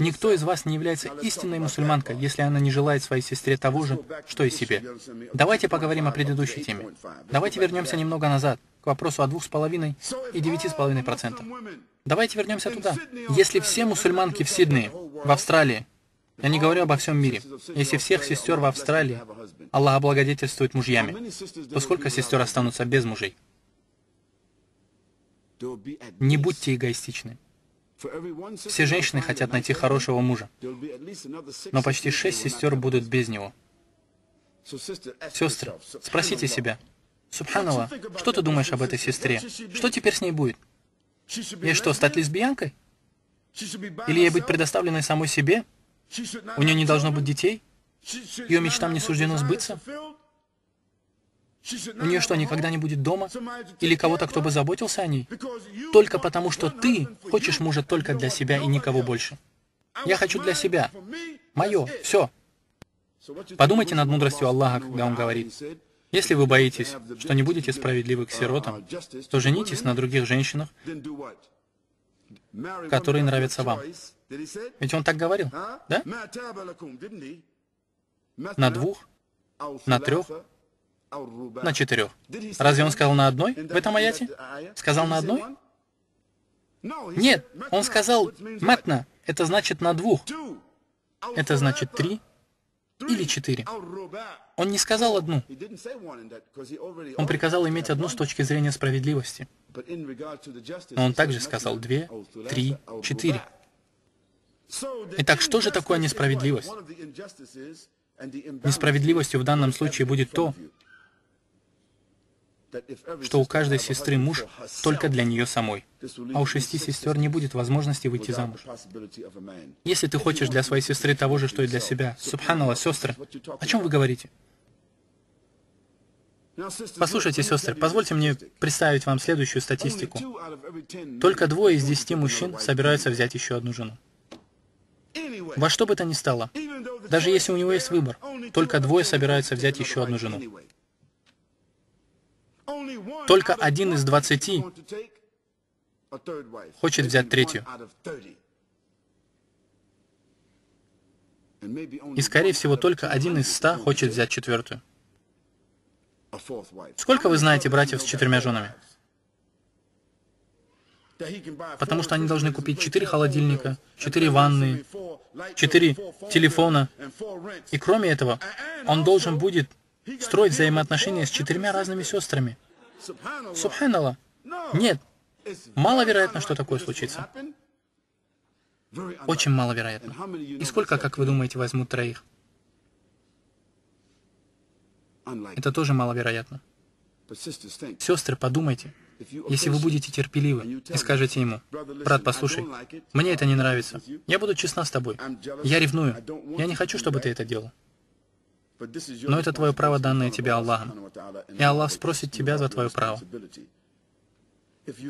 никто из вас не является истинной мусульманкой, если она не желает своей сестре того же, что и себе. Давайте поговорим о предыдущей теме. Давайте вернемся немного назад, к вопросу о 2,5 и 9,5%. Давайте вернемся туда. Если все мусульманки в Сиднее, в Австралии, я не говорю обо всем мире, если всех сестер в Австралии Аллах облагодетельствует мужьями, то сколько сестер останутся без мужей? Не будьте эгоистичны. Все женщины хотят найти хорошего мужа, но почти 6 сестер будут без него. Сестры, спросите себя: субханаллах, что ты думаешь об этой сестре? Что теперь с ней будет? Ей что, стать лесбиянкой? Или ей быть предоставленной самой себе? У нее не должно быть детей? Ее мечтам не суждено сбыться? У нее что, никогда не будет дома? Или кого-то, кто бы заботился о ней? Только потому, что ты хочешь мужа только для себя и никого больше. Я хочу для себя. Мое. Все. Подумайте над мудростью Аллаха, когда Он говорит: если вы боитесь, что не будете справедливы к сиротам, то женитесь на других женщинах, которые нравятся вам. Ведь Он так говорил, да? На 2, на 3, на 4. Разве Он сказал на одной в этом аяте? Сказал на одной? Нет, Он сказал матна. Это значит на 2. Это значит 3 или 4. Он не сказал одну. Он приказал иметь одну с точки зрения справедливости. Но Он также сказал 2, 3, 4. Итак, что же такое несправедливость? Несправедливостью в данном случае будет то, что у каждой сестры муж только для нее самой, а у 6 сестер не будет возможности выйти замуж. Если ты хочешь для своей сестры того же, что и для себя, субханаллах, сестры, о чем вы говорите? Послушайте, сестры, позвольте мне представить вам следующую статистику. Только 2 из 10 мужчин собираются взять еще одну жену. Во что бы то ни стало, даже если у него есть выбор, только 2 собираются взять еще одну жену. Только 1 из 20 хочет взять 3-ю. И, скорее всего, только 1 из 100 хочет взять 4-ю. Сколько вы знаете братьев с 4 женами? Потому что они должны купить 4 холодильника, 4 ванны, 4 телефона. И кроме этого, он должен будет строить взаимоотношения с 4 разными сестрами. Субханаллах. Нет. Маловероятно, что такое случится. Очень маловероятно. И сколько, как вы думаете, возьмут 3? Это тоже маловероятно. Сестры, подумайте. Если вы будете терпеливы и скажете ему: брат, послушай, мне это не нравится, я буду честна с тобой, я ревную, я не хочу, чтобы ты это делал. Но это твое право, данное тебе Аллахом. И Аллах спросит тебя за твое право.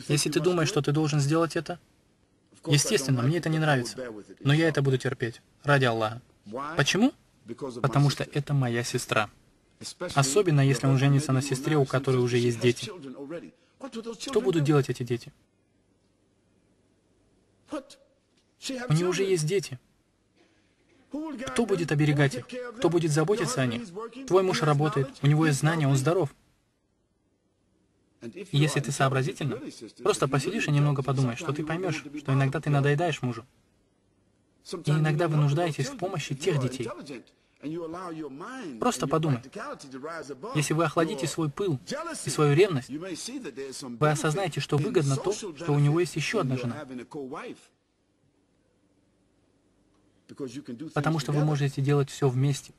Если ты думаешь, что ты должен сделать это, естественно, мне это не нравится, но я это буду терпеть, ради Аллаха. Почему? Потому что это моя сестра. Особенно, если он женится на сестре, у которой уже есть дети. Что будут делать эти дети? У нее уже есть дети. Кто будет оберегать их? Кто будет заботиться о них? Твой муж работает, у него есть знания, он здоров. И если ты сообразительна, просто посидишь и немного подумаешь, что ты поймешь, что иногда ты надоедаешь мужу. И иногда вы нуждаетесь в помощи тех детей. Просто подумай. Если вы охладите свой пыл и свою ревность, вы осознаете, что выгодно то, что у него есть еще одна жена. Потому что вы можете делать все вместе.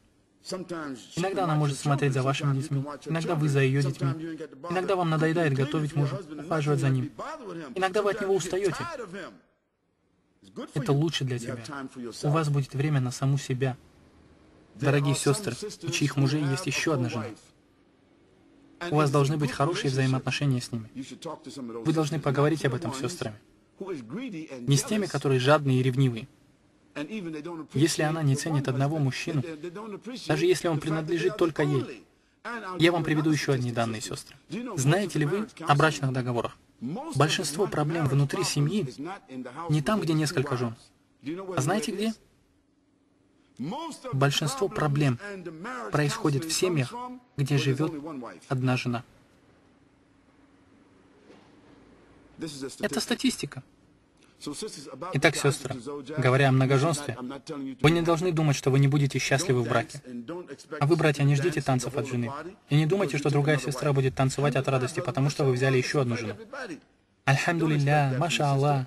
Иногда она может смотреть за вашими детьми, иногда вы за ее детьми. Иногда вам надоедает готовить мужу, ухаживать за ним. Иногда вы от него устаете. Это лучше для тебя. У вас будет время на саму себя. Дорогие сестры, у чьих мужей есть еще одна жена. У вас должны быть хорошие взаимоотношения с ними. Вы должны поговорить об этом с сестрами. Не с теми, которые жадные и ревнивые. Если она не ценит одного мужчину, даже если он принадлежит только ей. Я вам приведу еще одни данные, сестры. Знаете ли вы о брачных договорах? Большинство проблем внутри семьи не там, где несколько жен. А знаете где? Большинство проблем происходит в семьях, где живет одна жена. Это статистика. Итак, сестры, говоря о многоженстве, вы не должны думать, что вы не будете счастливы в браке. А вы, братья, не ждите танцев от жены. И не думайте, что другая сестра будет танцевать от радости, потому что вы взяли еще одну жену. Альхамдулилля, маша Аллах.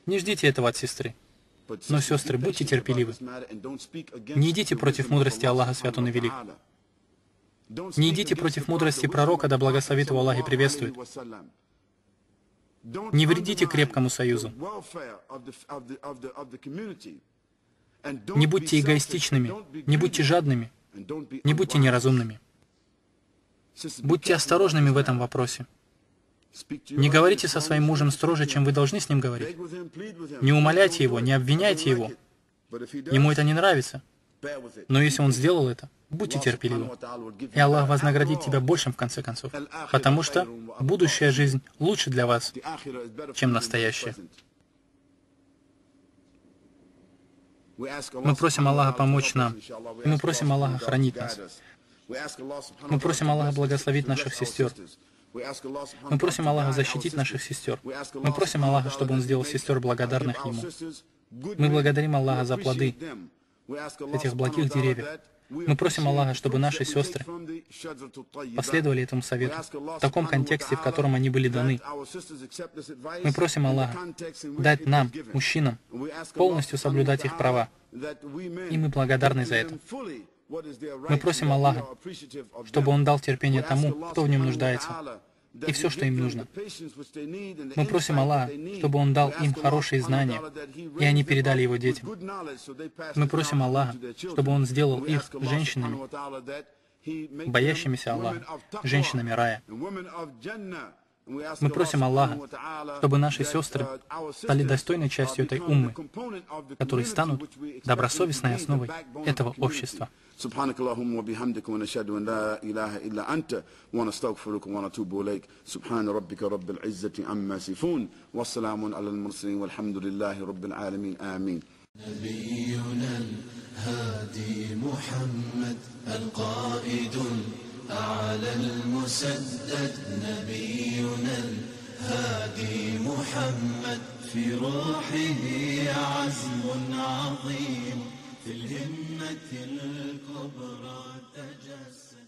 Не ждите этого от сестры. Но, сестры, будьте терпеливы. Не идите против мудрости Аллаха, свят Он и велик. Не идите против мудрости пророка, да благословит его Аллах и приветствует. Не вредите крепкому союзу. Не будьте эгоистичными, не будьте жадными, не будьте неразумными. Будьте осторожными в этом вопросе. Не говорите со своим мужем строже, чем вы должны с ним говорить. Не умоляйте его, не обвиняйте его. Ему это не нравится. Но если он сделал это, будьте терпеливы. И Аллах вознаградит тебя большим в конце концов. Потому что будущая жизнь лучше для вас, чем настоящая. Мы просим Аллаха помочь нам. И мы просим Аллаха хранить нас. Мы просим Аллаха благословить наших сестер. Мы просим Аллаха защитить наших сестер. Мы просим Аллаха, чтобы Он сделал сестер благодарных Ему. Мы благодарим Аллаха за плоды этих благих деревьев. Мы просим Аллаха, чтобы наши сестры последовали этому совету в таком контексте, в котором они были даны. Мы просим Аллаха дать нам, мужчинам, полностью соблюдать их права. И мы благодарны за это. Мы просим Аллаха, чтобы Он дал терпение тому, кто в нем нуждается, и все, что им нужно. Мы просим Аллаха, чтобы Он дал им хорошие знания, и они передали его детям. Мы просим Аллаха, чтобы Он сделал их женщинами, боящимися Аллаха, женщинами рая. Мы просим Аллаха, чтобы наши сестры стали достойной частью этой уммы, которые станут добросовестной основой этого общества. سبحانك اللهم وبحمدك ونشهد أن لا إله إلا أنت ونستغفرك ونتوب إليك سبحان ربك رب العزة عما يصفون والسلام على المرسلين والحمد لله رب العالمين آمين. نبينا الهادي محمد القائد أعلى المسدد نبينا الهادي محمد في روحه عزم عظيم في الهمة الكبرى تجسد